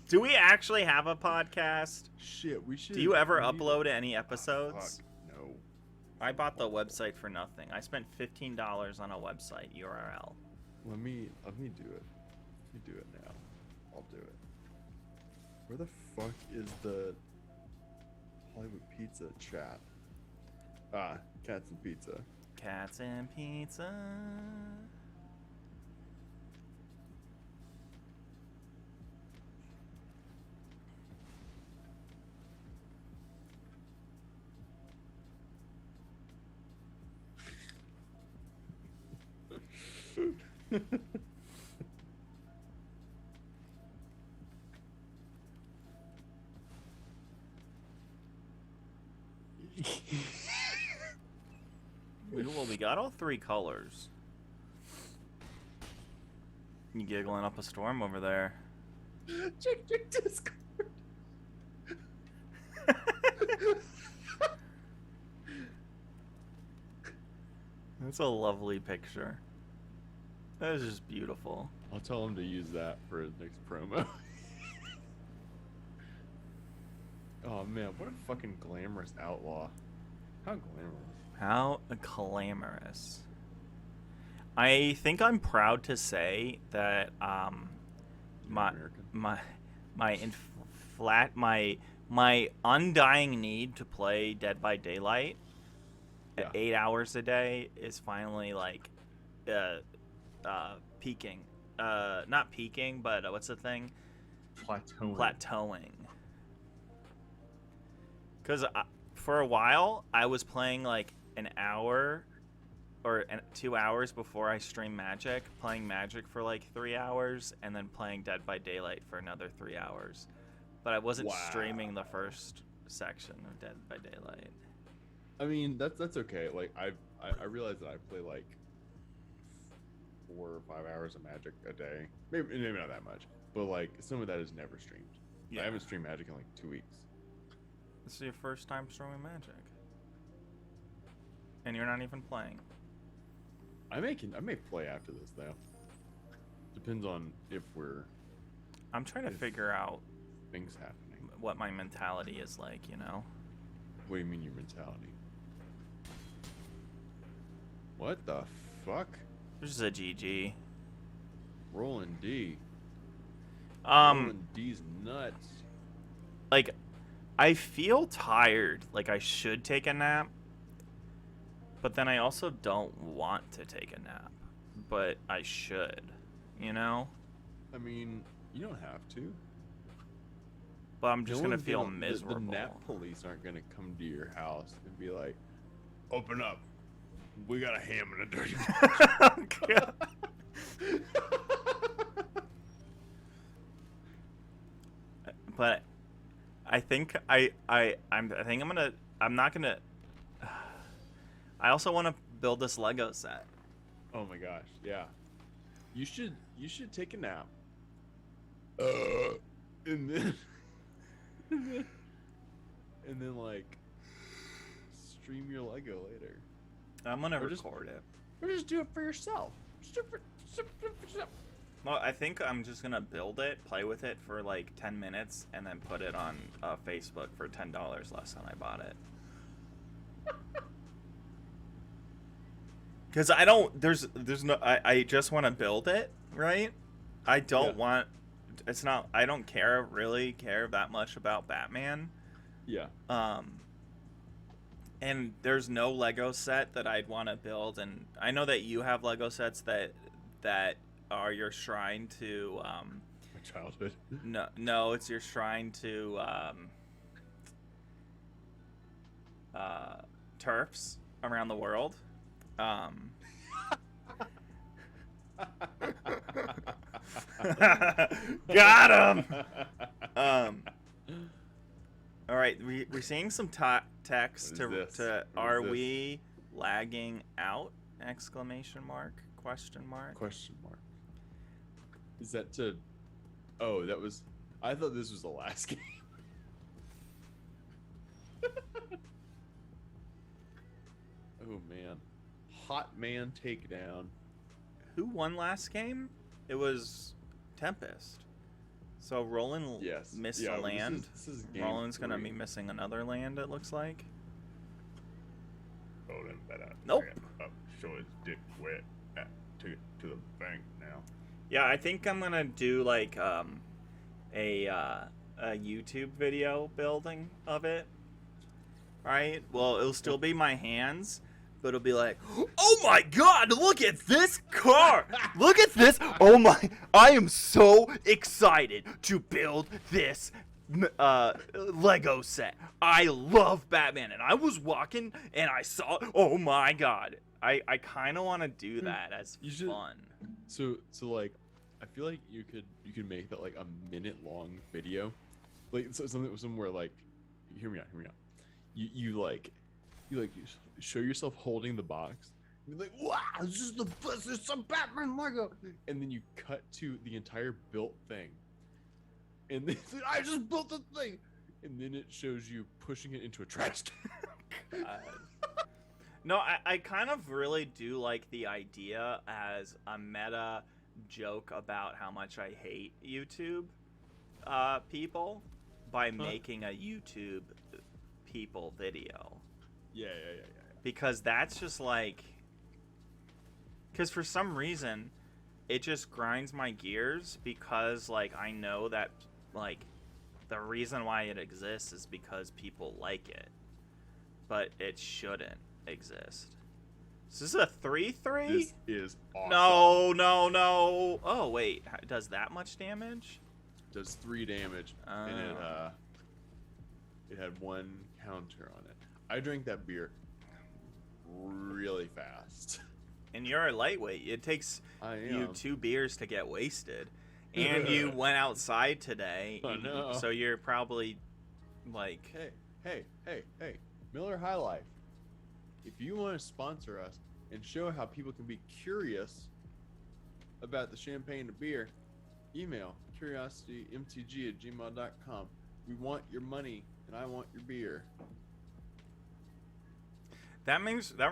Do we actually have a podcast? Shit, we should. Do you ever upload any episodes? No. I bought the website for nothing. I spent $15 on a website URL. Let me do it. Let me do it now. I'll do it. Where the fuck is the Hollywood Pizza chat? Cats and Pizza. Cats and Pizza. Well, we got all 3 colors. You giggling up a storm over there. Check Discord. That's a lovely picture. That is just beautiful. I'll tell him to use that for his next promo. Oh man, what a fucking glamorous outlaw. How glamorous. How glamorous. I think I'm proud to say that my undying need to play Dead by Daylight at 8 hours a day is finally like peaking. Not peaking, but what's the thing? Plateauing. Because for a while I was playing like an hour or 2 hours before I stream Magic, playing Magic for like 3 hours, and then playing Dead by Daylight for another 3 hours. But I wasn't streaming the first section of Dead by Daylight. I mean, that's okay. Like I realize that I play like 4 or 5 hours of Magic a day. Maybe not that much, but like some of that is never streamed. Yeah. I haven't streamed Magic in like 2 weeks. This is your first time streaming Magic, and you're not even playing. I may play after this though. Depends on if we're. I'm trying to figure out things happening. What my mentality is like, you know. What do you mean your mentality? What the fuck? This is a GG. Rolling D. Rolling D's nuts. Like, I feel tired. Like I should take a nap. But then I also don't want to take a nap. But I should. You know? I mean, you don't have to. But I'm just going to feel miserable. The nap police aren't going to come to your house and be like, open up. We got a ham and a dirty. God. But I think I'm not gonna. I also want to build this Lego set. Oh my gosh, yeah. You should take a nap. And then like stream your Lego later. I'm gonna record it. Or just do it for yourself. Just do it for yourself. Well, I think I'm just gonna build it, play with it for like 10 minutes, and then put it on Facebook for $10 less than I bought it. Because I don't. There's no. I just want to build it, right? I don't want. It's not. I don't really care that much about Batman. Yeah. And there's no Lego set that I'd want to build, and I know that you have Lego sets that are your shrine to my childhood. No, it's your shrine to TERFs around the world. Got him. All right, we're seeing some text to are we lagging out? Exclamation mark? Question mark? Question mark. Is that to? Oh, that was. I thought this was the last game. Oh man, hot man takedown. Who won last game? It was Tempest. So Roland missed a land. This is Roland's 3. gonna be missing another land, it looks like. Roland better. Nope. Show his dick wet to the bank now. Yeah, I think I'm gonna do like a YouTube video building of it. Right? Well, it'll still be my hands, but it'll be like, oh my god, look at this car! Look at this! Oh my, I am so excited to build this Lego set. I love Batman, and I was walking and I saw, oh my god. I kind of want to do that as fun. So like, I feel like you could make that like a minute long video, like something somewhere like, hear me out. You show yourself holding the box. You're like, wow, this is the best. There's some Batman Lego, and then you cut to the entire built thing, and then I just built the thing, and then it shows you pushing it into a trash can. No, I kind of really do like the idea as a meta joke about how much I hate YouTube people by making a YouTube people video. Yeah. Because that's just like... Because for some reason, it just grinds my gears because, like, I know that, like, the reason why it exists is because people like it. But it shouldn't exist. Is this a 3/3? This is awesome. No. Oh, wait. Does that much damage? Does 3 damage, and it had 1 counter on it. I drank that beer really fast. And you're a lightweight. It takes you 2 beers to get wasted. And you went outside today. I know. So you're probably like... Hey. Miller High Life. If you want to sponsor us and show how people can be curious about the champagne and beer, email curiositymtg@gmail.com. We want your money and I want your beer. That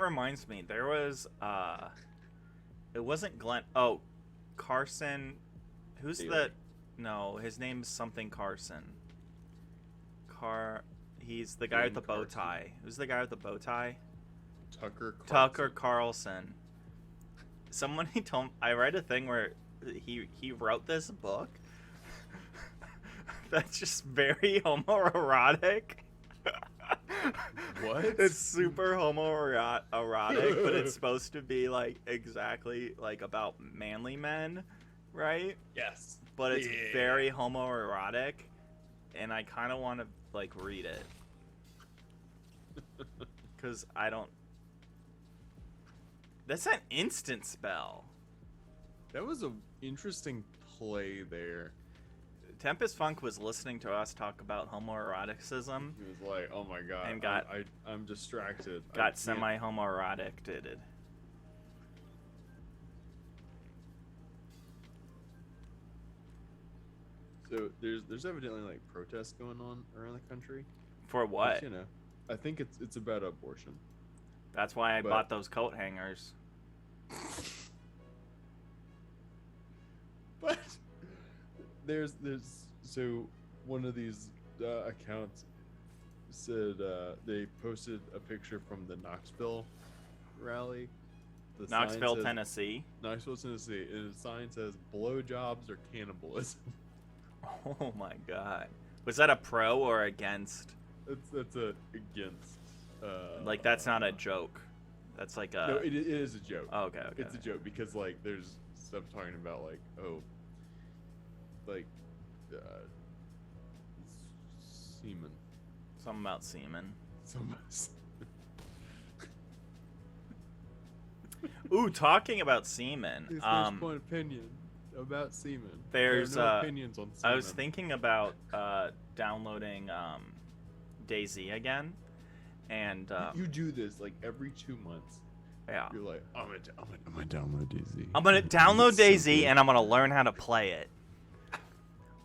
reminds me, there was it wasn't Glenn. Oh, Carson. Who's Taylor. No, his name's something Carson. He's the guy with the bow tie. Who's the guy with the bow tie? Tucker Carlson. Somebody told me, I read a thing where he wrote this book that's just very homoerotic. What? It's super homoerotic, but it's supposed to be like exactly like about manly men, right? Yes. But it's very homoerotic, and I kind of want to like read it because I don't. That's an instant spell. That was an interesting play there. TempestFunk was listening to us talk about homoeroticism. He was like, "Oh my god!" And got I'm distracted. Got semi-homoerotic. Did it? So there's evidently like protests going on around the country. For what? Which, you know, I think it's about abortion. That's why I bought those coat hangers. But there's so one of these accounts said they posted a picture from the Knoxville rally. Knoxville, Tennessee. Knoxville, Tennessee, and the sign says "blowjobs or cannibalism." Oh my god! Was that a pro or against? That's a against. Like that's not a joke. That's like a. No, it is a joke. Oh, okay. It's a joke because like there's stuff talking about like semen. Something about semen. Ooh, talking about semen. His first point opinion about semen. There's there are no opinions on semen. I was thinking about downloading DayZ again, and you do this like every 2 months. Yeah. You're like, I'm gonna download DayZ. I'm gonna download DayZ and I'm gonna learn how to play it.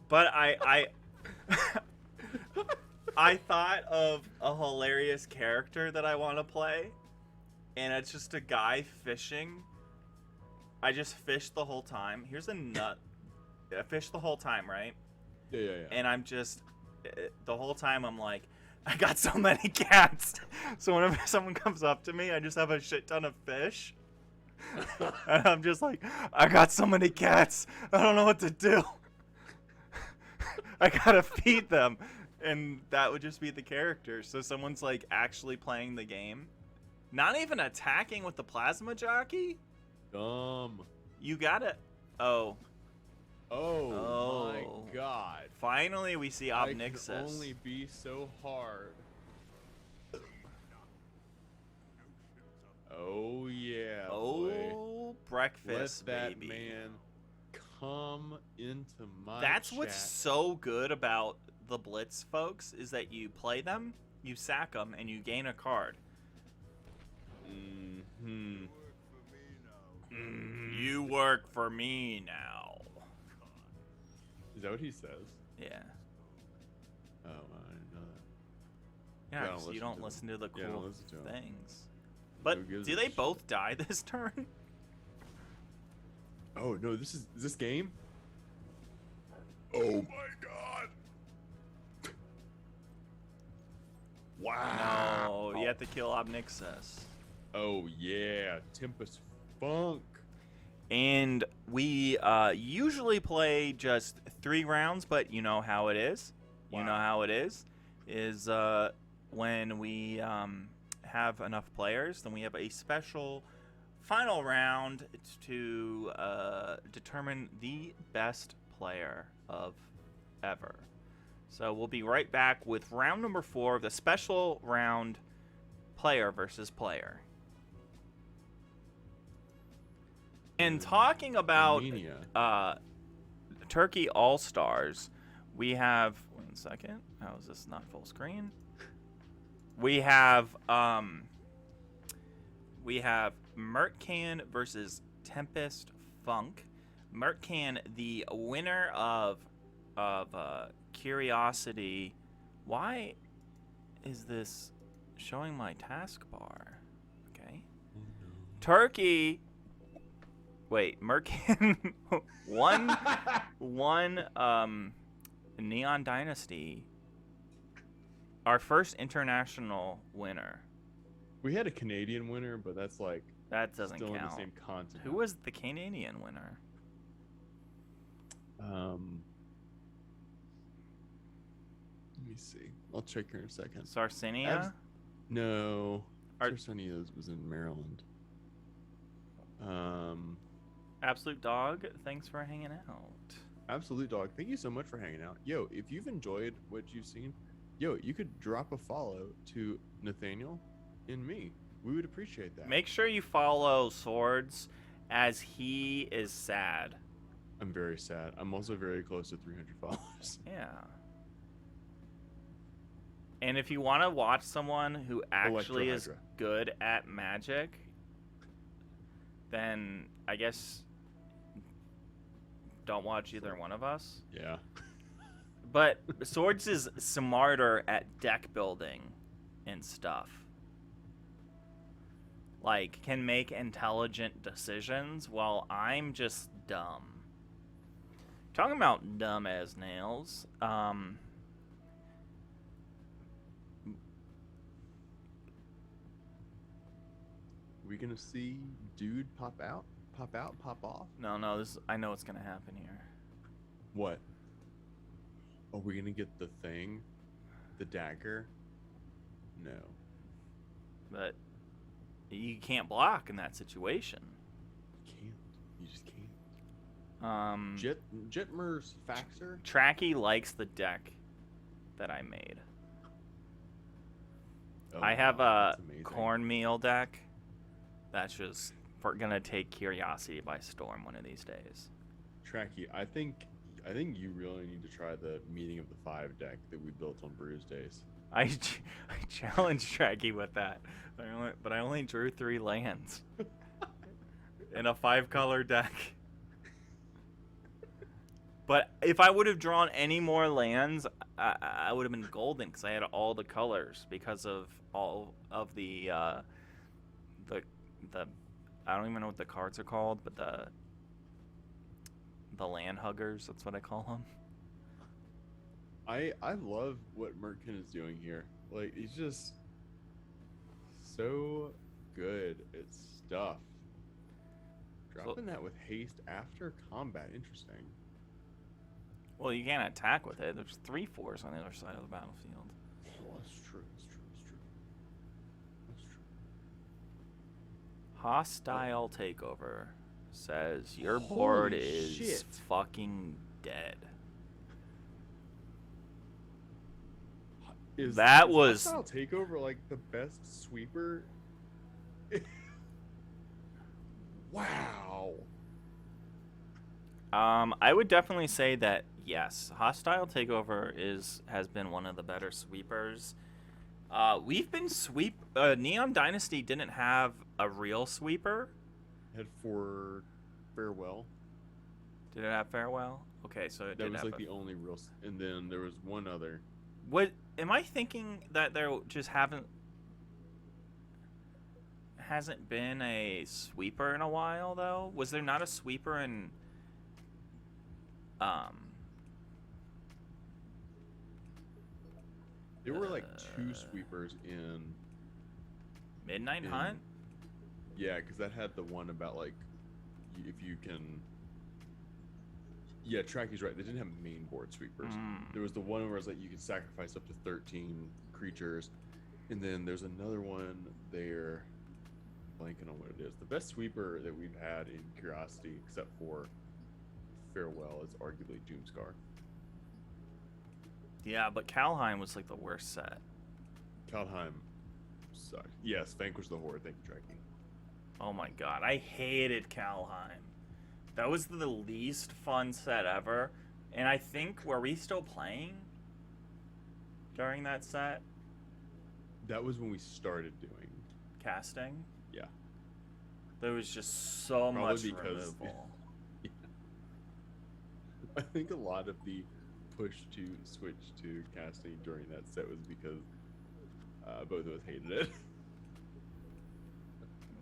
But I thought of a hilarious character that I want to play, and it's just a guy fishing. I just fish the whole time. Here's a nut. I fish the whole time, right? Yeah. And I'm just the whole time I'm like, I got so many cats. So whenever someone comes up to me, I just have a shit ton of fish. And I'm just like, I got so many cats. I don't know what to do. I gotta feed them. And that would just be the character. So someone's like actually playing the game. Not even attacking with the plasma jockey? Dumb. You gotta... Oh. Oh my god. Finally we see Obnixis. I can only be so hard. Oh yeah. Oh, boy. breakfast, Let that baby. man come into my That's chat. what's so good about the Blitz, folks, is that you play them, you sack them, and you gain a card. Mm-hmm. You work for me now. Is that what he says? Yeah. Oh, I didn't know that. Yeah, I don't 'cause you listen don't to listen to the Yeah, I don't cool listen to 'em. things. But Who gives do a they shit? both die this turn? Oh no, is this game? Oh my god! Wow! No, you have to kill Obnixus. Oh yeah, TempestFunk. And we usually play just 3 rounds, but you know how it is. You know Wow. how it is when we have enough players, then we have a special final round to determine the best player of ever. So we'll be right back with round number 4 of the special round, player versus player. And talking about Armenia. Turkey All-Stars, we have 1 second. How is this not full screen? We have Mertcan versus TempestFunk. Mertcan, the winner of Curiosity. Why is this showing my taskbar? Okay. Turkey. Wait, Mertcan won Neon Dynasty. Our first international winner. We had a Canadian winner, but that's like That doesn't still count. in the same continent. Who was the Canadian winner? Let me see. I'll check here in a second. Sarsinia? No. Are- Sarsinia was in Maryland. AbsoultDog, thanks for hanging out. AbsoultDog, thank you so much for hanging out. Yo, if you've enjoyed what you've seen, you could drop a follow to Nathaniel and me. We would appreciate that. Make sure you follow Swords, as he is sad. I'm very sad. I'm also very close to 300 followers. Yeah. And if you want to watch someone who actually is Electro good at Magic, then I guess don't watch either one of us. Yeah. But Swords is smarter at deck building and stuff. Like, can make intelligent decisions while I'm just dumb. Talking about dumb as nails, We gonna see dude pop out, pop off? no, this I know what's gonna happen here. What? Are we gonna get the thing? The dagger? No. But you can't block in that situation. You can't. You just can't. Jitmer's Faxer? Trachy likes the deck that I made. Oh, I have wow, a that's amazing. cornmeal deck that's just gonna take Curiosity by storm one of these days. Trachy, I think you really need to try the Meeting of the Five deck that we built on Brews Days. I challenged Trachy with that, but I only drew 3 lands in a 5-color deck. But if I would have drawn any more lands, I would have been golden because I had all the colors because of all of the I don't even know what the cards are called, but the land huggers, that's what I call them. I love what Mertcan is doing here. Like, he's just so good at stuff. Dropping that with haste after combat, interesting. Well, you can't attack with it. There's 3/4s on the other side of the battlefield. Oh, that's true. That's true. That's true. That's true. Hostile Takeover says your board Holy is shit. fucking dead. Is was Hostile Takeover like the best sweeper? Wow. I would definitely say that yes, Hostile Takeover has been one of the better sweepers. We've been Neon Dynasty didn't have a real sweeper. Had for Farewell. Did it have Farewell? Okay, so it That did was have like the only real. And then there was one other. What am I thinking that there just hasn't been a sweeper in a while though? Was there not a sweeper in There were like 2 sweepers in Midnight Hunt? Yeah, because that had the one about like if you can. Yeah, Trachy's right. They didn't have main board sweepers. There was the one where it's like you could sacrifice up to 13 creatures, and then there's another one there. Blanking on what it is. The best sweeper that we've had in Curiosity, except for Farewell, is arguably Doomscar. Yeah, but Kalheim was like the worst set. Kaldheim sucked. Yes, Vanquish the Horde. Thank you, Trachy. Oh my god, I hated Kalheim. That was the least fun set ever. And I think, were we still playing during that set? That was when we started doing Casting? Yeah. There was just so much removal. Yeah. I think a lot of the push to switch to casting during that set was because both of us hated it.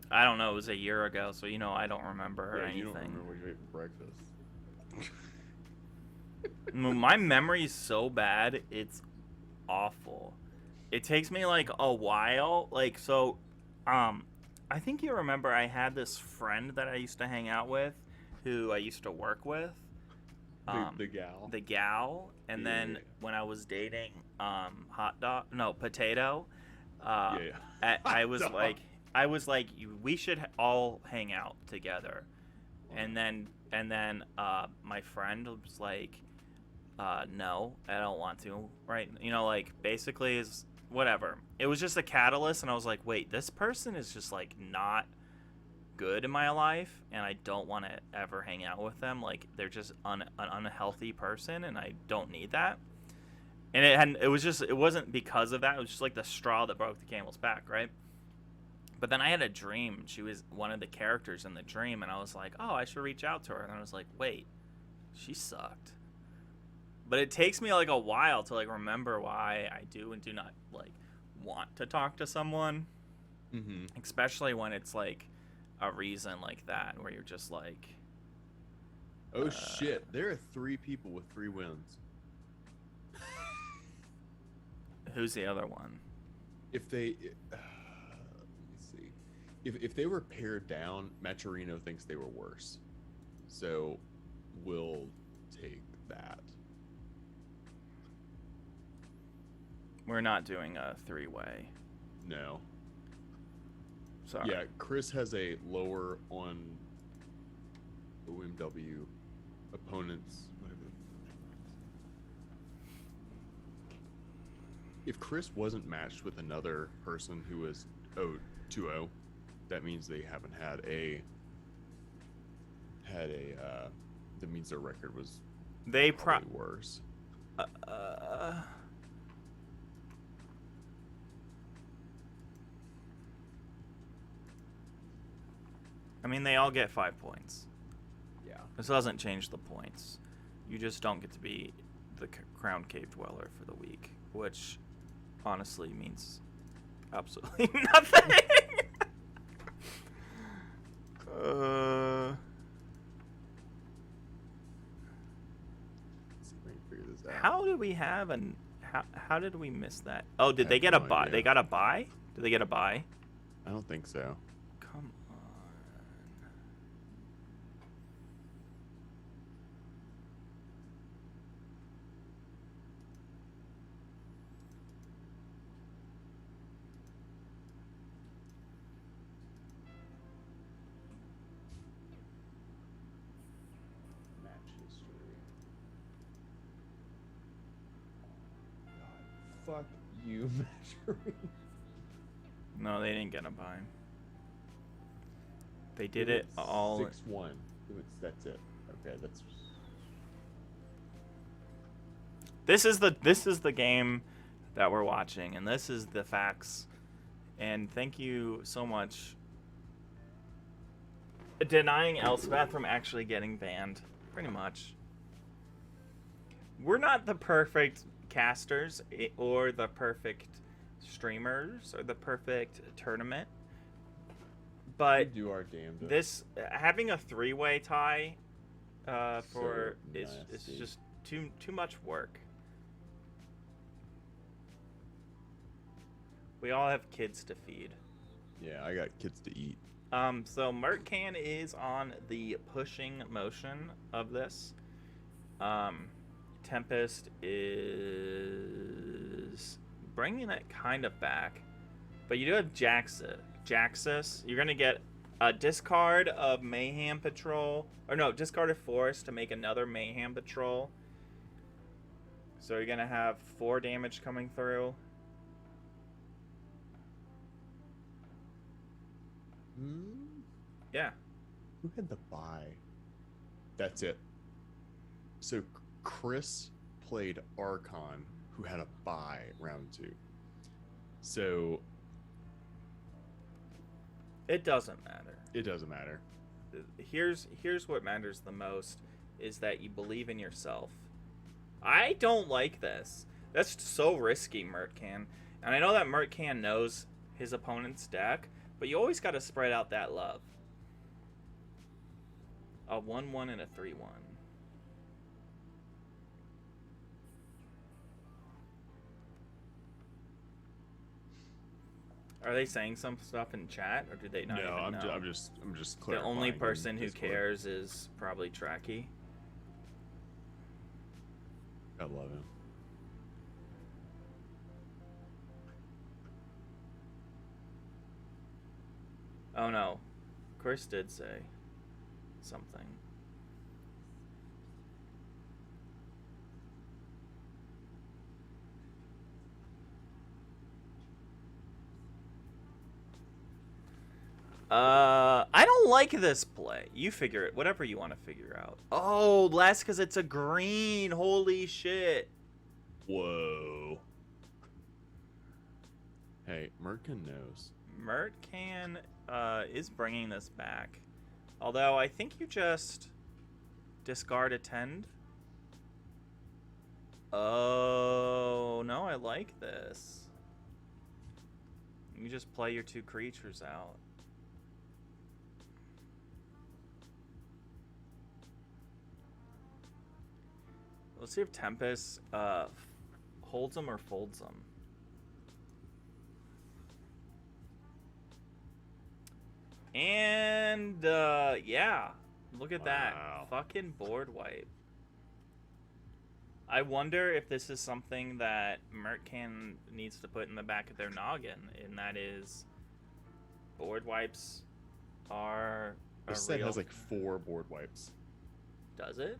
I don't know, it was a year ago, so I don't remember anything. You don't remember what you ate for breakfast. My memory's so bad, it's awful. It takes me like a while. I think you remember I had this friend that I used to hang out with, who I used to work with. The gal. The gal, and then when I was dating Potato, I was like, we should all hang out together, and then my friend was like, no, I don't want to, right? Basically is whatever. It was just a catalyst, and I was like, wait, this person is just like not good in my life, and I don't want to ever hang out with them. Like, they're just an unhealthy person, and I don't need that. And it wasn't because of that. It was just like the straw that broke the camel's back, right? But then I had a dream. She was one of the characters in the dream, and I was like, oh, I should reach out to her. And I was like, wait, she sucked. But it takes me like a while to like remember why I do and do not like want to talk to someone, especially when it's like a reason like that where you're just like, oh shit! There are 3 people with 3 wins. Who's the other one? If they, let me see, if they were paired down, Maturino thinks they were worse, so we'll take that. We're not doing a 3-way. No. Sorry. Yeah, Chris has a lower on OMW opponents. Whatever. If Chris wasn't matched with another person who was 2-0, that means they haven't had a that means their record was probably worse. I mean, they all get 5 points. Yeah. This doesn't change the points. You just don't get to be the Crown Cave Dweller for the week, which honestly means absolutely nothing. Let's see if I can figure this out. How did we have how did we miss that? Oh, did they get a buy? They got a buy? Did they get a buy? I don't think so. Come on. Fuck you, measuring. No, they didn't get a buy. They did it all. 6-1. That's it. Okay, that's. This is the game that we're watching, and this is the facts. And thank you so much. Denying Elspeth from actually getting banned, pretty much. We're not the perfect casters or the perfect streamers or the perfect tournament, but We do our damnedest. this having a three-way tie for So it's nasty. just too much work. We all have kids to feed. Yeah, I got kids to eat. So Mertcan is on the pushing motion of this. Tempest is bringing it kind of back, but you do have Jaxus. You're gonna get a discard of Mayhem Patrol, or no, discard of Force to make another Mayhem Patrol. So you're gonna have 4 damage coming through. Yeah. Who had the buy? That's it. So Chris played Archon, who had a buy round 2. So It doesn't matter. it doesn't matter. Here's what matters the most is that you believe in yourself. I don't like this. That's so risky, Mertcan. And I know that Mertcan knows his opponent's deck, but you always got to spread out that love. A 1-1 and a 3-1. Are they saying some stuff in chat, or do they not No, even know? I'm just The clarifying. only in person who Discord. cares is probably Trachy. I love him. Oh no, Chris did say something. I don't like this play. You figure it, whatever you want to figure out. Oh, less because it's a green. Holy shit. Whoa. Hey, Mertcan knows. Mertcan is bringing this back. Although I think you just discard attend. Oh, no, I like this. You just play your 2 creatures out. Let's see if Tempest holds them or folds them. And yeah, look at that. Wow. Fucking board wipe. I wonder if this is something that Mertcan needs to put in the back of their noggin, and that is board wipes are a This set real... has like 4 board wipes. Does it?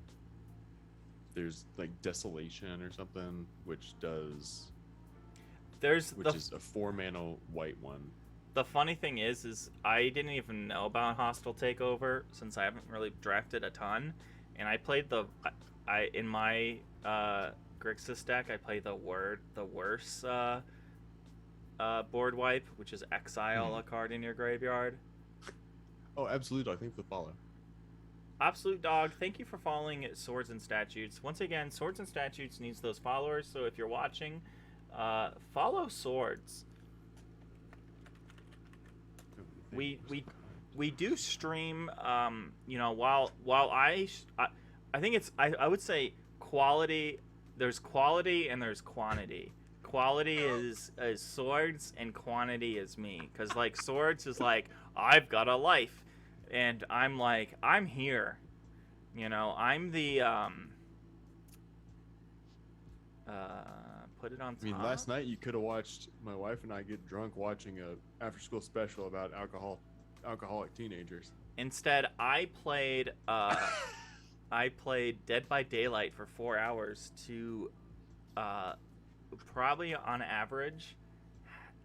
There's like Desolation or something, which does, There's which is a 4-mana white one. The funny thing is I didn't even know about Hostile Takeover since I haven't really drafted a ton, and I played in my Grixis deck I played the worst board wipe, which is exile a card in your graveyard. Oh, absolutely. I think the follow. AbsoultDog, thank you for following Swords and Statutes. Once again, Swords and Statutes needs those followers, so if you're watching, follow Swords. We do stream, you know, while I think it's I would say quality. There's quality and there's quantity. Quality is Swords and quantity is me, because like Swords is like I've got a life, and I'm like I'm here, you know, I'm the put it on top. I mean, last night you could have watched my wife and I get drunk watching a after-school special about alcoholic teenagers. Instead, I played Dead by Daylight for 4 hours to probably on average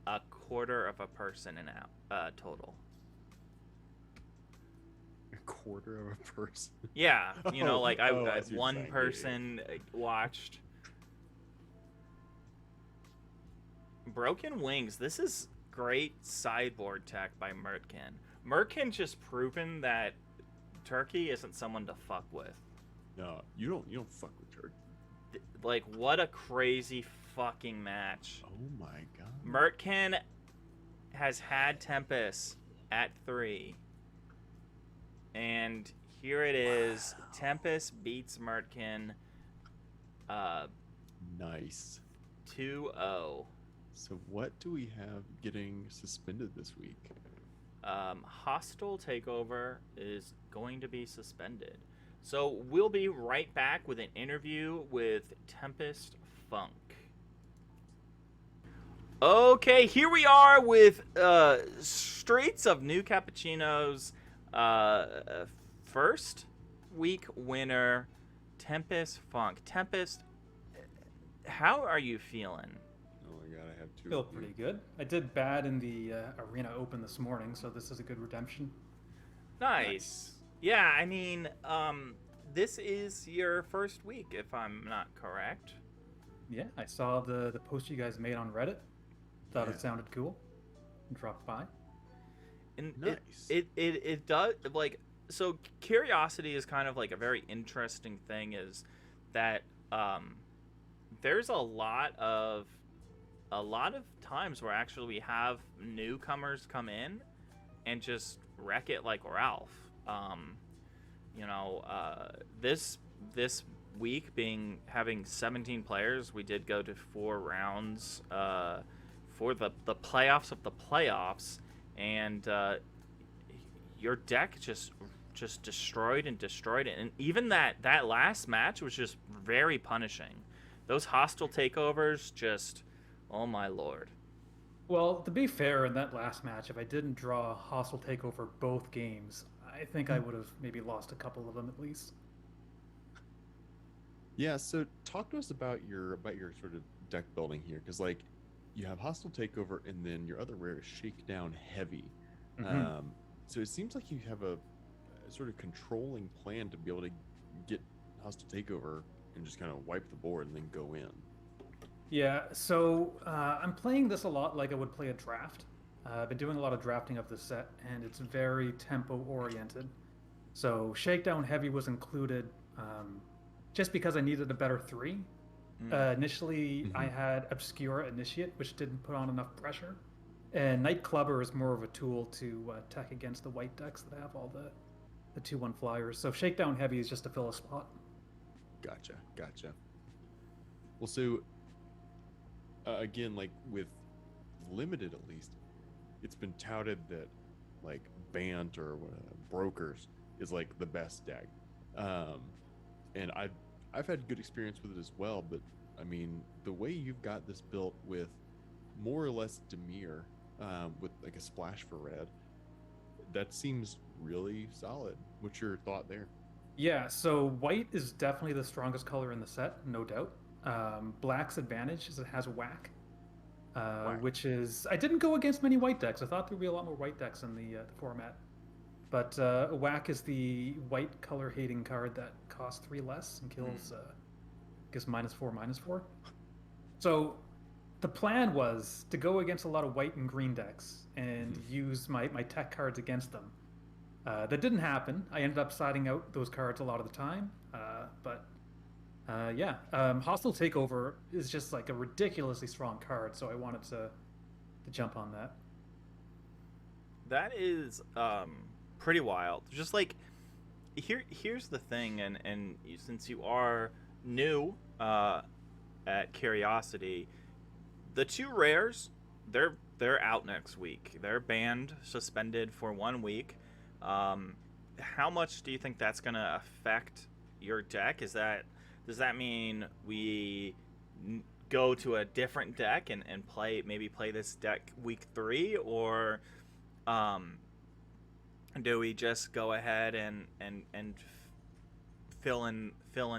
a quarter of a person in total. a quarter of a person. Yeah, you know, like I see what you're one saying. Yeah, person watched. Broken Wings. This is great sideboard tech by Mertcan. Mertcan just proven that Turkey isn't someone to fuck with. No, you don't fuck with Turkey. Like, what a crazy fucking match. Oh my god. Mertcan has had Tempest at 3. And here it is. Wow. Tempest beats Mertcan Nice. 2-0. So what do we have getting suspended this week? Hostile Takeover is going to be suspended. So we'll be right back with an interview with TempestFunk. Okay, here we are with Streets of New Cappuccino's first week winner, TempestFunk. Tempest, how are you feeling? Oh my god, I have two. Feel pretty good. I did bad in the Arena Open this morning, so this is a good redemption. Nice. Yeah, I mean, this is your first week, if I'm not correct. Yeah, I saw the post you guys made on Reddit. Thought it sounded cool. Dropped by. And Nice. it does, like, so curiosity is kind of like a very interesting thing, is that there's a lot of times where actually we have newcomers come in and just wreck it like Ralph. This week having 17 players, we did go to 4 rounds for the playoffs of the playoffs, and your deck just destroyed it. And even that last match was just very punishing. Those hostile takeovers, just, oh my lord. Well, to be fair, in that last match, if I didn't draw a hostile takeover both games, I think I would have maybe lost a couple of them at least. Yeah, so talk to us about your sort of deck building here, because like you have hostile takeover, and then your other rare is shakedown heavy. Mm-hmm. So it seems like you have a sort of controlling plan to be able to get hostile takeover and just kind of wipe the board and then go in. Yeah, so I'm playing this a lot like I would play a draft. I've been doing a lot of drafting of the set, and it's very tempo-oriented. So Shakedown Heavy was included just because I needed a better 3. Initially, I had Obscura Initiate, which didn't put on enough pressure. And Night Clubber is more of a tool to attack against the white decks that have all the 2/1 flyers. So Shakedown Heavy is just to fill a spot. Gotcha. Well, so again, like with limited, at least, it's been touted that like Bant or Brokers is like the best deck, and I've had good experience with it as well. But I mean, the way you've got this built with more or less Demir, with like a splash for red, that seems really solid. What's your thought there? Yeah, so white is definitely the strongest color in the set, no doubt. Black's advantage is it has whack, which is... I didn't go against many white decks. I thought there'd be a lot more white decks in the format. But whack is the white color-hating card that costs 3 less and kills, gives -4/-4. So the plan was to go against a lot of white and green decks and use my tech cards against them. That didn't happen. I ended up siding out those cards a lot of the time. Hostile Takeover is just like a ridiculously strong card, so I wanted to jump on that. That is pretty wild. Just like, here's the thing, and since you are new at Curiosity, the 2 rares, they're out next week. They're banned, suspended for 1 week. How much do you think that's gonna affect your deck? Does that mean we go to a different deck and play this deck week 3, or do we just go ahead and fill in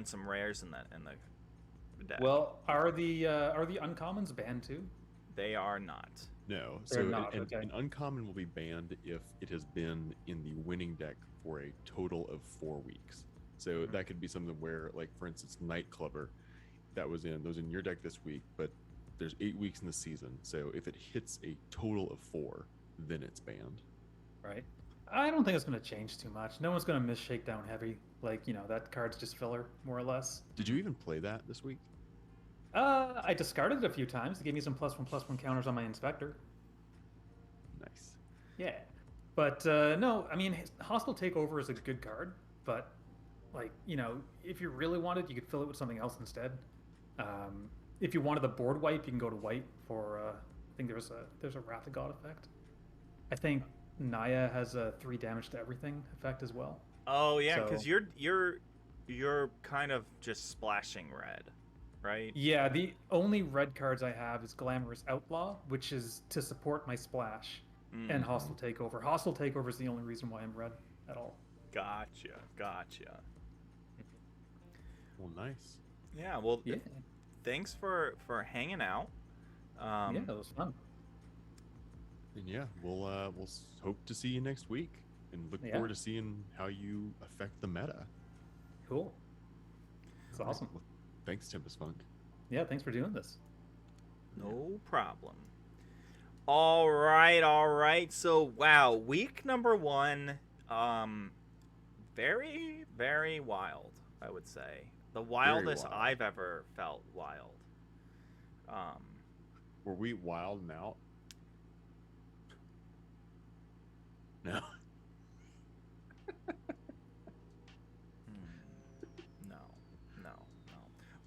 some rares in the deck? Well, are the uncommons banned too? They are not. No. They're So not, an, okay. an uncommon will be banned if it has been in the winning deck for a total of 4 weeks. So that could be something where, like, for instance, Night Clubber, that was in your deck this week, but there's 8 weeks in the season. So if it hits a total of 4, then it's banned. Right. I don't think it's going to change too much. No one's going to miss Shakedown Heavy. Like, that card's just filler, more or less. Did you even play that this week? I discarded it a few times to give me some +1/+1 counters on my Inspector. Nice. Yeah. But, no, I mean, Hostile Takeover is a good card, but, like, if you really wanted, you could fill it with something else instead. If you wanted the board wipe, you can go to white for, I think there's a Wrath of God effect. I think Naya has a 3 damage to everything effect as well. Oh yeah, because So- you're kind of just splashing red, right? Yeah, the only red cards I have is Glamorous Outlaw, which is to support my splash, and Hostile Takeover. Hostile Takeover is the only reason why I'm red at all. Gotcha. Well, nice. Yeah. Well, Yeah, thanks for hanging out. yeah, that was fun. And yeah, we'll hope to see you next week, and look Yeah. forward to seeing how you affect the meta. Cool. It's awesome. Well, thanks, TempestFunk. Yeah, thanks for doing this. No problem. All right. So, wow, week number 1, very, very wild, I would say. The wildest wild. I've ever felt wild. Were we wilding out? No. No.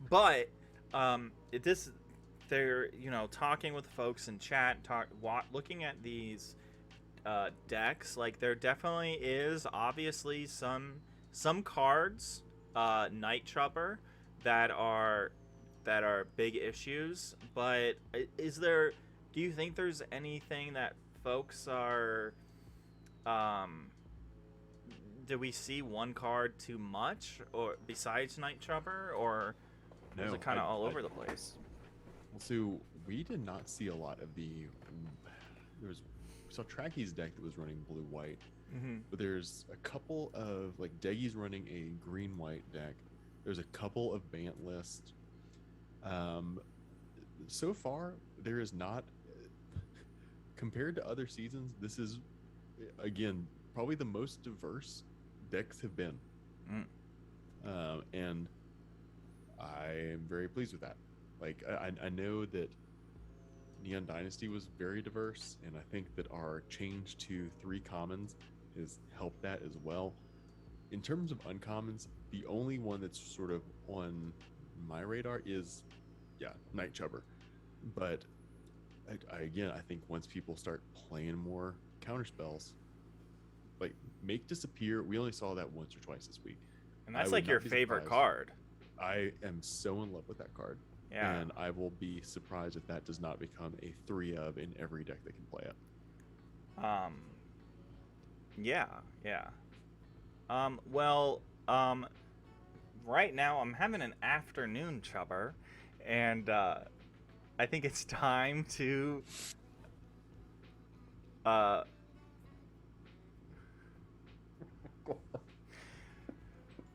But they're talking with folks in chat, looking at these decks. Like, there definitely is obviously some cards, Night Trapper, that are big issues. But do you think there's anything that folks are do we see one card too much, or besides Night Trapper, or is No, it kind of all I- over the place? So we did not see a lot of we saw Trachy's deck that was running blue-white, but there's a couple of, like, Deggy's running a green-white deck. There's a couple of Bant lists. So far, there is not, compared to other seasons, this is, again, probably the most diverse decks have been. And I am very pleased with that. Like, I know that Neon Dynasty was very diverse, and I think that our change to 3 commons has helped that as well. In terms of uncommons, the only one that's sort of on my radar is, Night Chubber. But again, I think once people start playing more counterspells, like Make Disappear, we only saw that once or twice this week. And I that's would like your not be favorite surprised. card. I am so in love with that card. Yeah. And I will be surprised if that does not become a 3 of in every deck that can play it. Yeah. Right now I'm having an afternoon chubber, and I think it's time to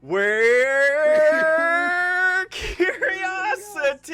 where curiosity